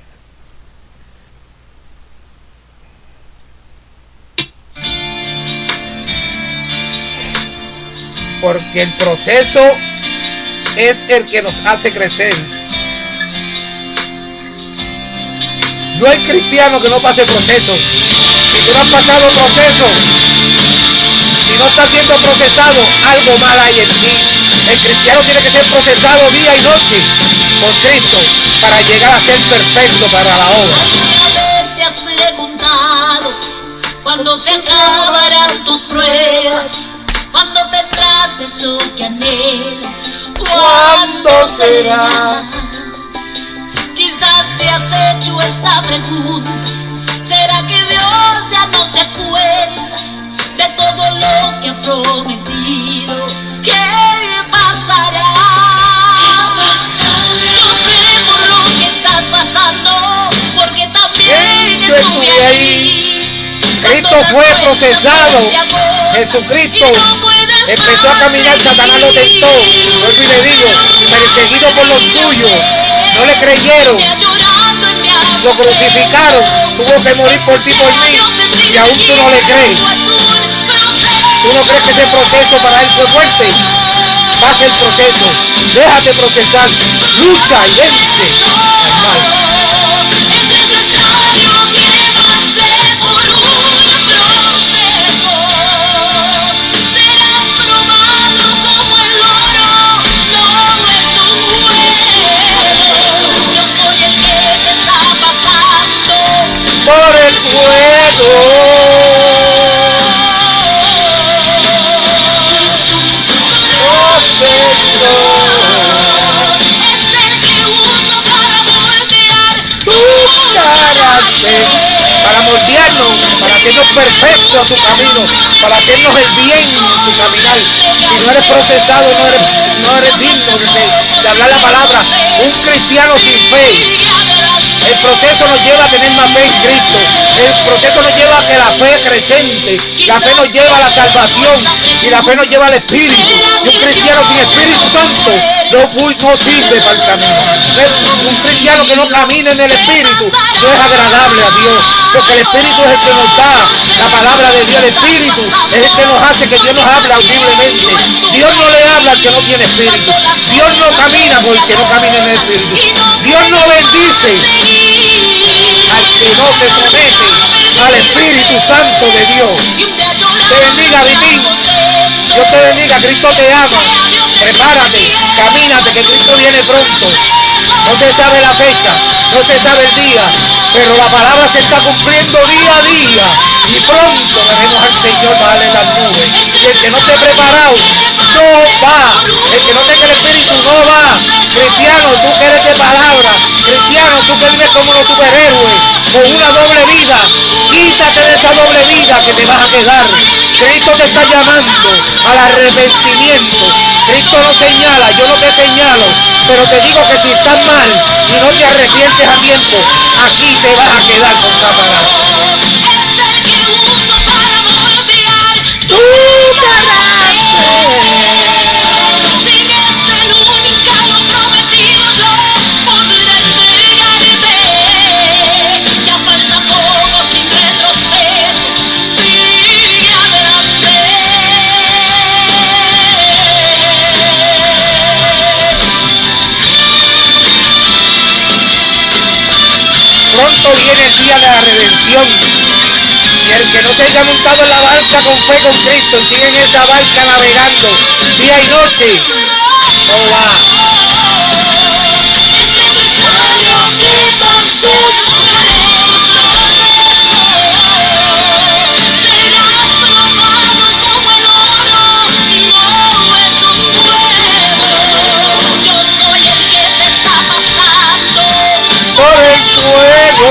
Porque el proceso es el que nos hace crecer. No hay cristiano que no pase proceso. Si tú no has pasado proceso, si no estás siendo procesado, algo mal hay en ti. El cristiano tiene que ser procesado día y noche por Cristo para llegar a ser perfecto para la obra. ¿Alguna vez te has preguntado cuándo se acabarán tus pruebas? ¿Cuándo tendrás eso que anhelas? ¿Cuándo será? Quizás te has hecho esta pregunta. ¿Será que Dios ya no se acuerda de todo lo que ha prometido? ¿Qué pasará? Yo sé por lo que estás pasando, porque también estuve ahí. Cristo fue procesado. Jesucristo empezó a caminar, Satanás lo tentó. Vuelvo y le digo, perseguido por los suyos, no le creyeron, lo crucificaron, tuvo que morir por ti, por mí, y aún tú no le crees. ¿Tú no crees que ese proceso para él fue fuerte? Pasa el proceso, déjate procesar, lucha y vence al mal. Por el fuego. Oh Señor, es el que uso para moldear tu carácter, para moldearnos, para hacernos perfectos a su camino, para hacernos el bien en su caminar. Si no eres procesado, no eres digno de hablar la palabra. Un cristiano sin fe. El proceso nos lleva a tener más fe en Cristo. El proceso nos lleva a que la fe acrecente. La fe nos lleva a la salvación. Y la fe nos lleva al Espíritu. Y un cristiano sin Espíritu Santo no sirve para el camino. Un cristiano que no camina en el Espíritu no es agradable a Dios. Porque el Espíritu es el que nos da la palabra de Dios. El Espíritu es el que nos hace que Dios nos hable audiblemente. Dios no le habla al que no tiene Espíritu. Dios no camina ciego y que no camina en el Espíritu. Dios no bendice al que no se somete al Espíritu Santo de Dios. Te bendiga, Vitín. Dios te bendiga. Cristo te ama. Prepárate, camínate, que Cristo viene pronto. No se sabe la fecha, no se sabe el día, pero la palabra se está cumpliendo día a día. Y pronto veremos al Señor bajar en las nubes. Y el que no esté preparado, no va. El que no tenga el Espíritu, no va. Cristiano, tú que eres de palabra. Cristiano, tú que vives como los superhéroes, con una doble vida. Quítate de esa doble vida que te vas a quedar. Cristo te está llamando al arrepentimiento. Cristo no señala, yo no te señalo, pero te digo que si estás mal y no te arrepientes a tiempo, aquí te vas a quedar con Satanás. Tu Pronto viene el día de la redención. Y el que no se haya montado en la barca con fe con Cristo y sigue en esa barca navegando día y noche, no va. Por el fuego.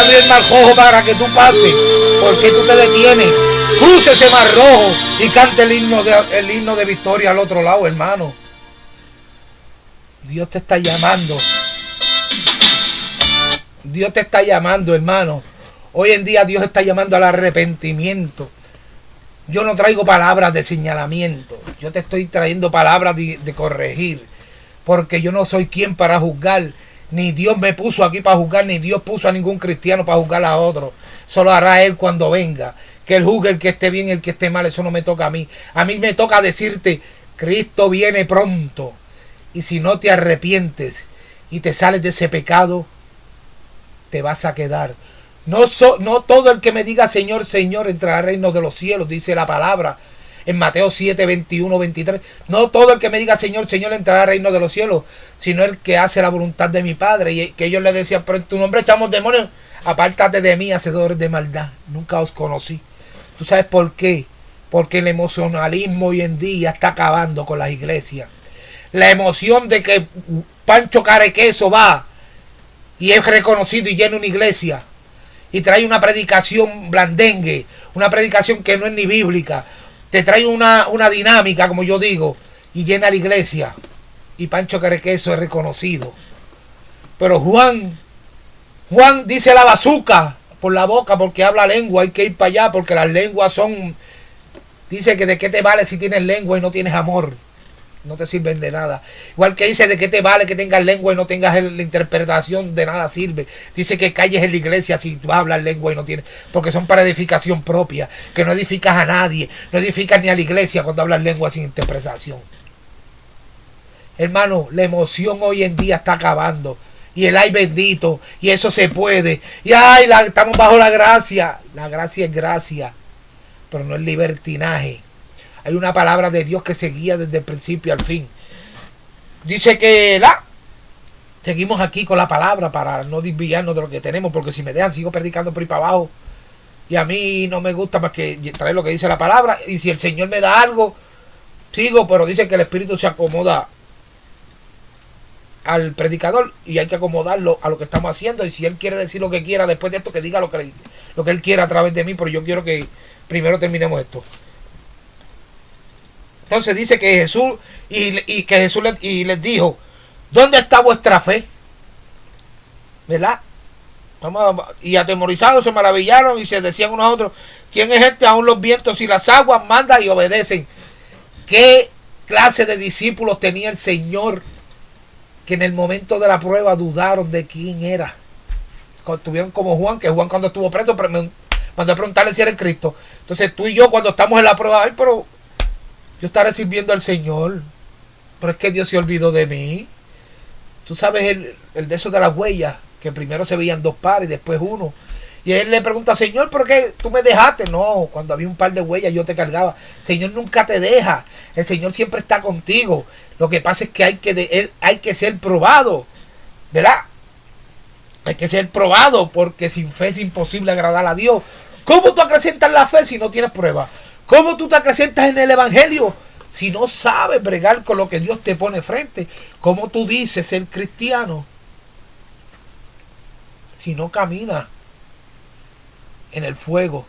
El mar rojo para que tú pases. ¿Por qué tú te detienes? Cruce ese mar rojo y cante el himno de victoria al otro lado, hermano. Dios te está llamando. Dios te está llamando, hermano. Hoy en día Dios está llamando al arrepentimiento. Yo no traigo palabras de señalamiento. Yo te estoy trayendo palabras de corregir. Porque yo no soy quien para juzgar. Ni Dios me puso aquí para juzgar, ni Dios puso a ningún cristiano para juzgar a otro. Solo hará Él cuando venga. Que Él juzgue el que esté bien, el que esté mal. Eso no me toca a mí. A mí me toca decirte, Cristo viene pronto. Y si no te arrepientes y te sales de ese pecado, te vas a quedar. No todo el que me diga Señor, Señor entrará al reino de los cielos, dice la palabra. En Mateo 7, 21, 23. No todo el que me diga Señor, Señor entrará al reino de los cielos, sino el que hace la voluntad de mi Padre. Y que ellos le decían, pero en tu nombre echamos demonios. Apártate de mí, hacedores de maldad. Nunca os conocí. ¿Tú sabes por qué? Porque el emocionalismo hoy en día está acabando con las iglesias. La emoción de que Pancho Carequeso va y es reconocido y llena una iglesia y trae una predicación blandengue, una predicación que no es ni bíblica. Te trae una dinámica, como yo digo, y llena la iglesia. Y Pancho Carequeso es reconocido. Pero Juan dice la bazuca por la boca porque habla lengua. Hay que ir para allá porque las lenguas son... Dice que de qué te vale si tienes lengua y no tienes amor. No te sirven de nada. Igual que dice de qué te vale que tengas lengua y no tengas la interpretación, de nada sirve. Dice que calles en la iglesia si vas a hablar lengua y no tienes, porque son para edificación propia, que no edificas a nadie, no edificas ni a la iglesia cuando hablas lengua sin interpretación. Hermano, la emoción hoy en día está acabando. Y el ay bendito, y eso se puede. Y ay, estamos bajo la gracia. La gracia es gracia, pero no es libertinaje. Hay una palabra de Dios que se guía desde el principio al fin. Dice que seguimos aquí con la palabra para no desviarnos de lo que tenemos, porque si me dejan sigo predicando por ahí para abajo. Y a mí no me gusta más que traer lo que dice la palabra. Y si el Señor me da algo, sigo, pero dice que el Espíritu se acomoda al predicador y hay que acomodarlo a lo que estamos haciendo. Y si Él quiere decir lo que quiera después de esto, que diga lo que Él quiera a través de mí, pero yo quiero que primero terminemos esto. Entonces dice que Jesús, y que Jesús les dijo, ¿dónde está vuestra fe? ¿Verdad? Y atemorizados se maravillaron y se decían unos a otros, ¿quién es este? Aún los vientos y las aguas mandan y obedecen. ¿Qué clase de discípulos tenía el Señor que en el momento de la prueba dudaron de quién era? Estuvieron como Juan, que Juan cuando estuvo preso mandó a preguntarle si era el Cristo. Entonces tú y yo cuando estamos en la prueba, ay, pero yo estaré sirviendo al Señor, pero es que Dios se olvidó de mí. Tú sabes el de eso de las huellas, que primero se veían dos pares y después uno. Y él le pregunta, Señor, ¿por qué tú me dejaste? No, cuando había un par de huellas yo te cargaba. Señor nunca te deja. El Señor siempre está contigo. Lo que pasa es que hay que ser probado, ¿verdad? Hay que ser probado, porque sin fe es imposible agradar a Dios. ¿Cómo tú acrecentas la fe si no tienes prueba? ¿Cómo tú te acrecentas en el Evangelio si no sabes bregar con lo que Dios te pone frente? ¿Cómo tú dices ser cristiano si no caminas en el fuego?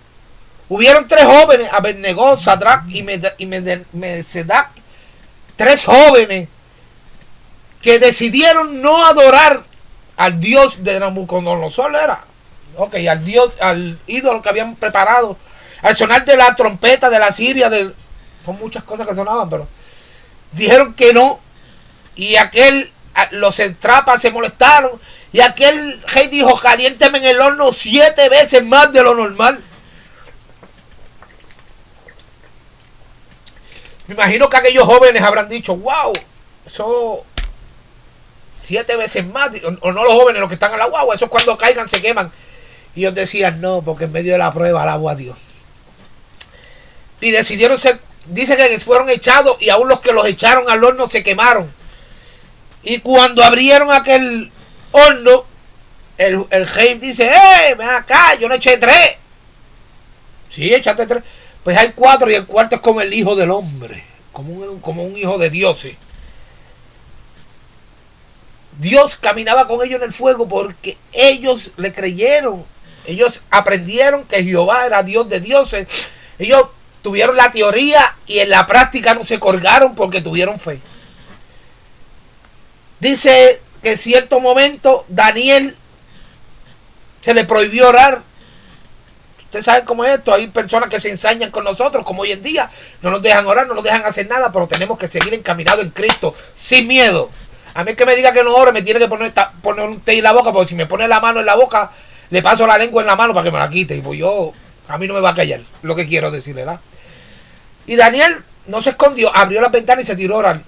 Hubieron tres jóvenes, Abednego, Sadrach y Mesedac, tres jóvenes que decidieron no adorar al Dios de Nabucodonosor, al ídolo que habían preparado, al sonar de la trompeta de la Siria, son muchas cosas que sonaban, pero dijeron que no, y los entrapas se molestaron, y aquel rey dijo, caliénteme en el horno 7 veces más de lo normal. Me imagino que aquellos jóvenes habrán dicho, wow, eso 7 veces más, o no los jóvenes, los que están a la guagua, eso cuando caigan se queman. Y ellos decían, no, porque en medio de la prueba alabo a Dios. Y decidieron dice que fueron echados, y aún los que los echaron al horno se quemaron. Y cuando abrieron aquel horno, el rey dice, ven acá, yo no eché 3. Sí, echaste 3. Pues hay 4 y el cuarto es como el hijo del hombre, como un hijo de Dios. Dios caminaba con ellos en el fuego porque ellos le creyeron. Ellos aprendieron que Jehová era Dios de dioses. Ellos tuvieron la teoría y en la práctica no se colgaron porque tuvieron fe. Dice que en cierto momento Daniel se le prohibió orar. Ustedes saben cómo es esto. Hay personas que se ensañan con nosotros, como hoy en día. No nos dejan orar, no nos dejan hacer nada, pero tenemos que seguir encaminados en Cristo, sin miedo. A mí el que me diga que no ore me tiene que poner un té en la boca, porque si me pone la mano en la boca, le paso la lengua en la mano para que me la quite. Y pues a mí no me va a callar, lo que quiero decir, ¿verdad? Y Daniel no se escondió, abrió las ventanas y se tiró a orar.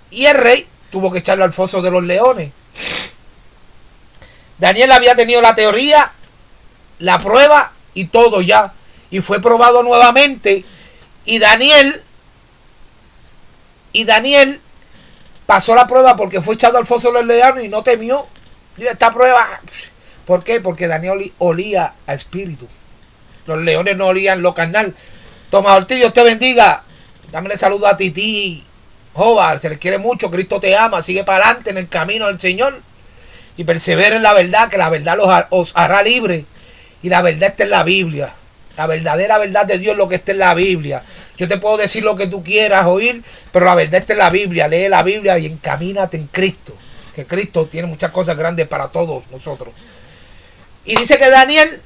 Y el rey tuvo que echarlo al foso de los leones. Daniel había tenido la teoría, la prueba y todo ya. Y fue probado nuevamente. Y Daniel pasó la prueba porque fue echado al foso de los leones y no temió. Esta prueba, ¿por qué? Porque Daniel olía a espíritu. Los leones no olían lo carnal. Tomás Ortiz, Dios te bendiga. Dámele saludo a Titi Jovar, se les quiere mucho, Cristo te ama, sigue para adelante en el camino del Señor y persevera en la verdad, que la verdad os hará libre. Y la verdad está en la Biblia. La verdadera verdad de Dios es lo que está en la Biblia. Yo te puedo decir lo que tú quieras oír, pero la verdad está en la Biblia. Lee la Biblia y encamínate en Cristo, que Cristo tiene muchas cosas grandes para todos nosotros. Y dice que Daniel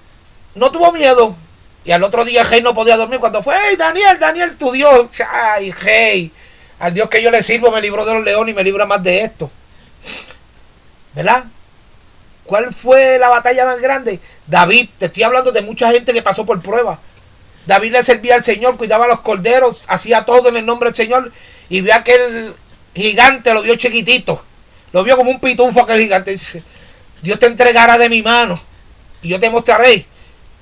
no tuvo miedo. Y al otro día el rey no podía dormir cuando fue, hey Daniel, tu Dios. Ay, rey, al Dios que yo le sirvo me libró de los leones y me libra más de esto. ¿Verdad? ¿Cuál fue la batalla más grande? David, te estoy hablando de mucha gente que pasó por pruebas. David le servía al Señor, cuidaba a los corderos, hacía todo en el nombre del Señor. Y vio a aquel gigante, lo vio chiquitito. Lo vio como un pitufo aquel gigante. Dice, Dios te entregará de mi mano. Y yo te mostraré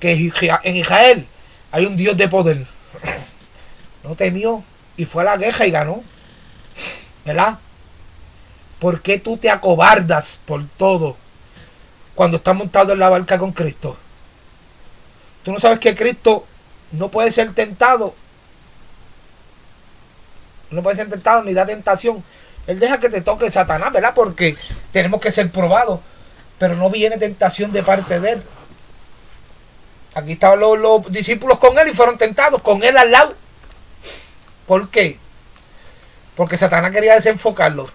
que en Israel hay un Dios de poder. No temió y fue a la guerra y ganó. ¿Verdad? ¿Por qué tú te acobardas por todo cuando estás montado en la barca con Cristo? Tú no sabes que Cristo no puede ser tentado. No puede ser tentado ni da tentación. Él deja que te toque Satanás, ¿verdad? Porque tenemos que ser probados. Pero no viene tentación de parte de él. Aquí estaban los discípulos con él y fueron tentados, con él al lado. ¿Por qué? Porque Satanás quería desenfocarlos.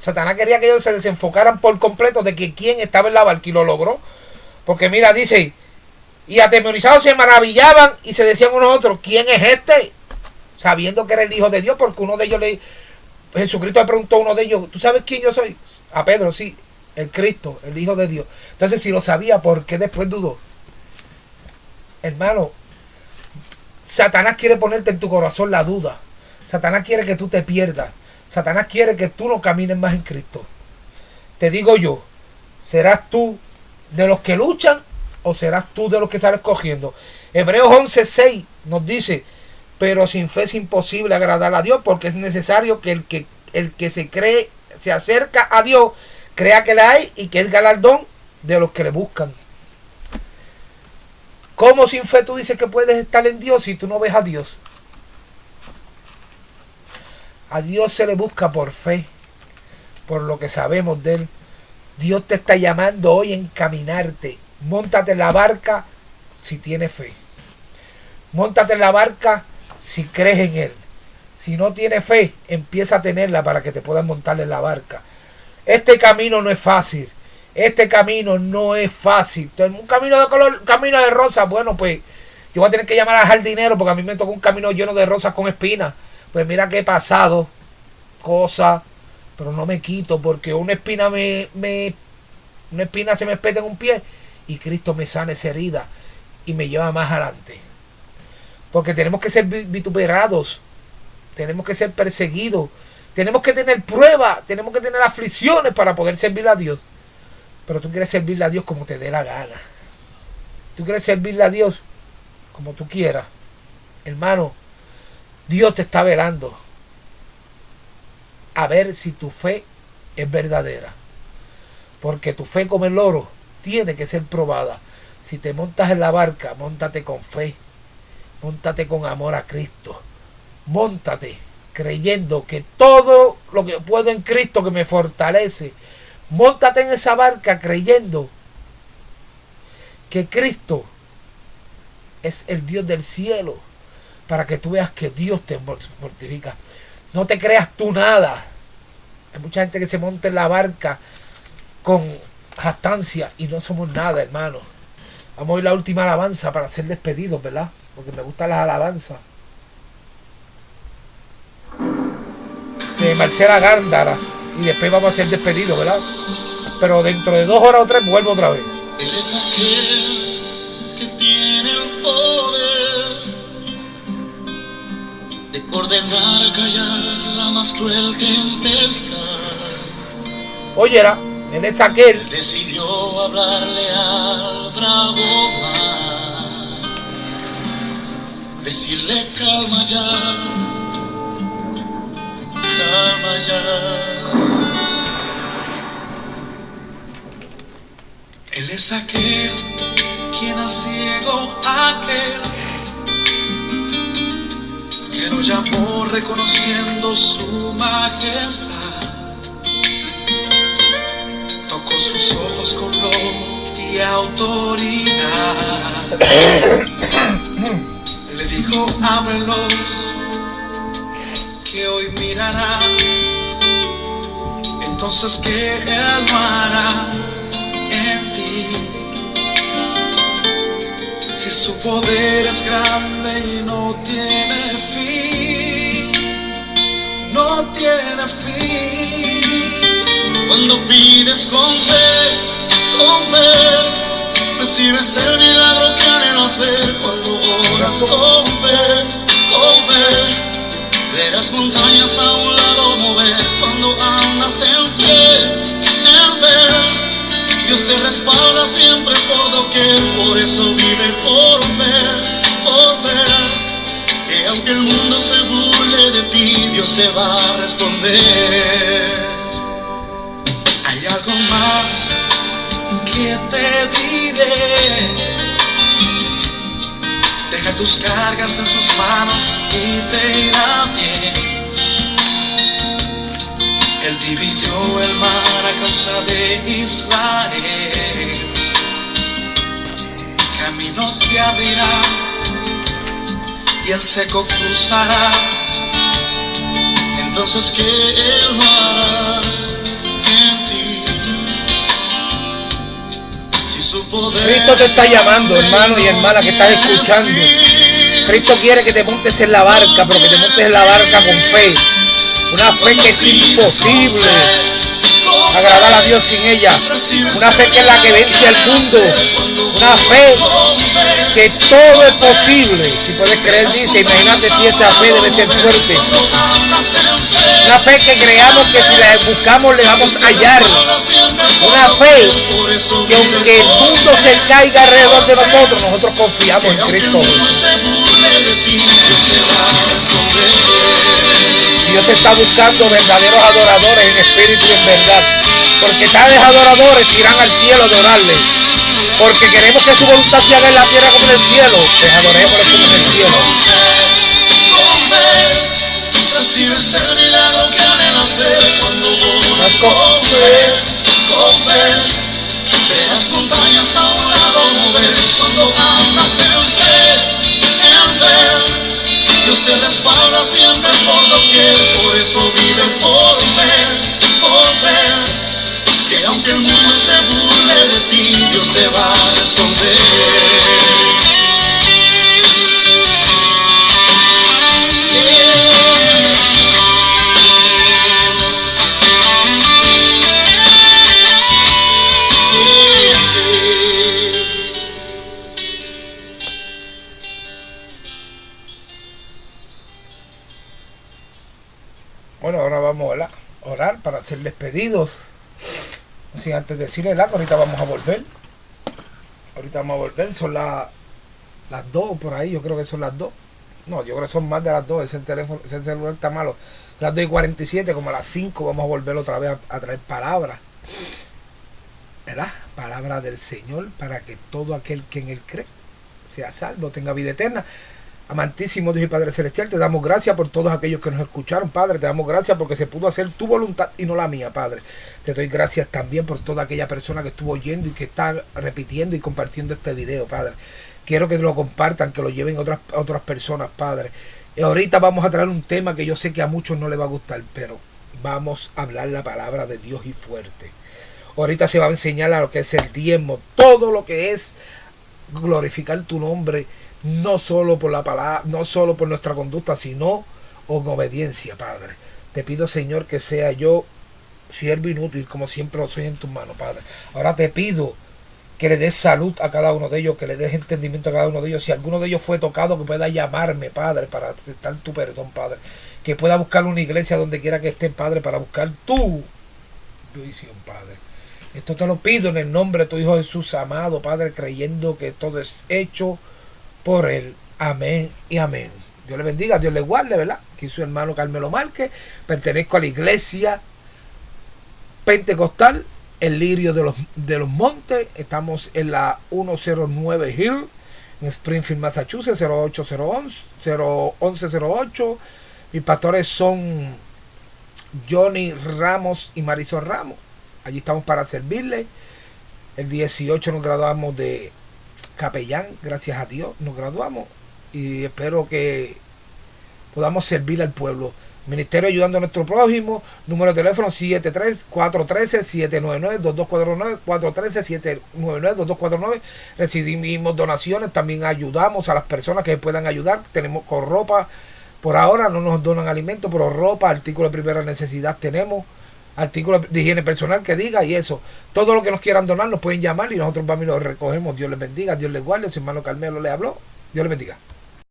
Satanás quería que ellos se desenfocaran por completo de que quién estaba en la barca, y lo logró. Porque mira, dice, y atemorizados se maravillaban y se decían unos a otros, ¿quién es este? Sabiendo que era el Hijo de Dios, porque uno de ellos Jesucristo le preguntó a uno de ellos, ¿tú sabes quién yo soy? A Pedro, sí, el Cristo, el Hijo de Dios. Entonces, si lo sabía, ¿por qué después dudó? Hermano, Satanás quiere ponerte en tu corazón la duda. Satanás quiere que tú te pierdas. Satanás quiere que tú no camines más en Cristo. Te digo yo, ¿serás tú de los que luchan o serás tú de los que sales cogiendo? Hebreos 11:6 nos dice, pero sin fe es imposible agradar a Dios, porque es necesario que el que se acerca a Dios crea que le hay y que es galardón de los que le buscan. ¿Cómo sin fe tú dices que puedes estar en Dios si tú no ves a Dios? A Dios se le busca por fe, por lo que sabemos de Él. Dios te está llamando hoy a encaminarte. Móntate en la barca si tienes fe. Móntate en la barca si crees en Él. Si no tienes fe, empieza a tenerla para que te puedas montar en la barca. Este camino no es fácil. Este camino no es fácil. Un camino de color, camino de rosas. Bueno, pues yo voy a tener que llamar al jardinero porque a mí me tocó un camino lleno de rosas con espinas. Pues mira que he pasado cosas, pero no me quito, porque una espina una espina se me peta en un pie y Cristo me sana esa herida y me lleva más adelante. Porque tenemos que ser vituperados, tenemos que ser perseguidos, tenemos que tener pruebas, tenemos que tener aflicciones para poder servirle a Dios. Pero tú quieres servirle a Dios como te dé la gana. Tú quieres servirle a Dios como tú quieras. Hermano, Dios te está velando a ver si tu fe es verdadera. Porque tu fe como el oro tiene que ser probada. Si te montas en la barca, móntate con fe. Móntate con amor a Cristo. Móntate creyendo que todo lo que puedo en Cristo que me fortalece. Móntate en esa barca creyendo que Cristo es el Dios del cielo, para que tú veas que Dios te fortifica. No te creas tú nada. Hay mucha gente que se monta en la barca con jactancia y no somos nada, hermano. Vamos a ir a la última alabanza para ser despedidos, ¿verdad? Porque me gustan las alabanzas. De Marcela Gándara. Y después vamos a ser despedidos, ¿verdad? Pero dentro de 2 horas o 3 vuelvo otra vez. Él es aquel que tiene el poder de ordenar callar la más cruel tempestad. Óyera, él es aquel. Él decidió hablarle al bravo mar, decirle calma ya, calma ya. Él es aquel quien al ciego aquel que lo llamó reconociendo su majestad. Tocó sus ojos con lobo y autoridad. Le dijo, ábrelos, que hoy mirarás. Entonces que Él no hará en ti, si su poder es grande y no tiene fin, no tiene fin. Cuando pides con fe, recibes el milagro que anhelas ver. Cuando oras con fe, verás montañas a un lado mover. Cuando andas en fe, Dios te respalda siempre por doquier. Por eso vive por fe, que aunque el mundo se burle de ti, Dios te va a responder. Hay algo más que te diré. Deja tus cargas en sus manos y te irá bien. Él dividió el mar a causa de Israel. Camino te abrirá y en seco cruzarás. entonces que Él hará en ti. Si su poder Cristo te está llamando, hermano y hermana que estás escuchando. Cristo quiere que te montes en la barca, pero que te montes en la barca con fe. Una fe que es imposible agradar a Dios sin ella. Una fe que es la que vence al mundo. Una fe que todo es posible. Si puedes creer, dice, imagínate si esa fe debe ser fuerte. Una fe que creamos que si la buscamos le vamos a hallar. Una fe que aunque el mundo se caiga alrededor de nosotros, nosotros confiamos en Cristo. Dios está buscando verdaderos adoradores en espíritu y en verdad. Porque tales adoradores irán al cielo a adorarle. Porque queremos que su voluntad se haga en la tierra como en el cielo. Pues adorémosle como en el cielo. Recibes el milagro que anhelas ver cuando oras con fe. Ve las montañas a un lado mover cuando andas en fe. Dios te respalda siempre por doquier, por eso vive por fe. Que aunque el mundo se burle de ti, Dios te va a responder. Bueno, ahora vamos a orar para hacerles pedidos. Así antes de decirle que ahorita vamos a volver. Son las 2 por ahí, yo creo que son las 2. No, yo creo que son más de las 2, ese teléfono, ese celular está malo. Las 2:47, como a las 5 vamos a volver otra vez a traer palabras. ¿Verdad? Palabra del Señor para que todo aquel que en Él cree sea salvo, tenga vida eterna. Amantísimo Dios y Padre Celestial, te damos gracias por todos aquellos que nos escucharon, Padre. Te damos gracias porque se pudo hacer tu voluntad y no la mía, Padre. Te doy gracias también por toda aquella persona que estuvo oyendo y que está repitiendo y compartiendo este video, Padre. Quiero que lo compartan, que lo lleven otras personas, Padre. Y ahorita vamos a traer un tema que yo sé que a muchos no les va a gustar, pero vamos a hablar la palabra de Dios y fuerte. Ahorita se va a enseñar a lo que es el diezmo, todo lo que es glorificar tu nombre. No solo por la palabra, no solo por nuestra conducta, sino con obediencia, Padre. Te pido, Señor, que sea yo siervo inútil, como siempre lo soy en tus manos, Padre. Ahora te pido que le des salud a cada uno de ellos, que le des entendimiento a cada uno de ellos. Si alguno de ellos fue tocado, que pueda llamarme, Padre, para aceptar tu perdón, Padre. Que pueda buscar una iglesia donde quiera que estén, Padre, para buscar tu visión, Padre. Esto te lo pido en el nombre de tu Hijo Jesús amado, Padre, creyendo que todo es hecho por Él. Amén y amén. Dios le bendiga, Dios le guarde, ¿verdad? Aquí su hermano Carmelo Márquez. Pertenezco a la iglesia pentecostal, el Lirio de los Montes. Estamos en la 109 Hill, en Springfield, Massachusetts, 01108. Mis pastores son Johnny Ramos y Marisol Ramos. Allí estamos para servirle. El 18 nos graduamos de capellán, gracias a Dios nos graduamos y espero que podamos servir al pueblo. Ministerio Ayudando a Nuestro Prójimo, número de teléfono 73413-799-2249, 413-799-2249. Recibimos donaciones, también ayudamos a las personas que puedan ayudar. Tenemos con ropa, por ahora no nos donan alimentos, pero ropa, artículos de primera necesidad tenemos. Artículos de higiene personal que diga y eso. Todo lo que nos quieran donar nos pueden llamar y nosotros vamos y lo recogemos. Dios les bendiga, Dios les guarde. Su hermano Carmelo le habló. Dios les bendiga.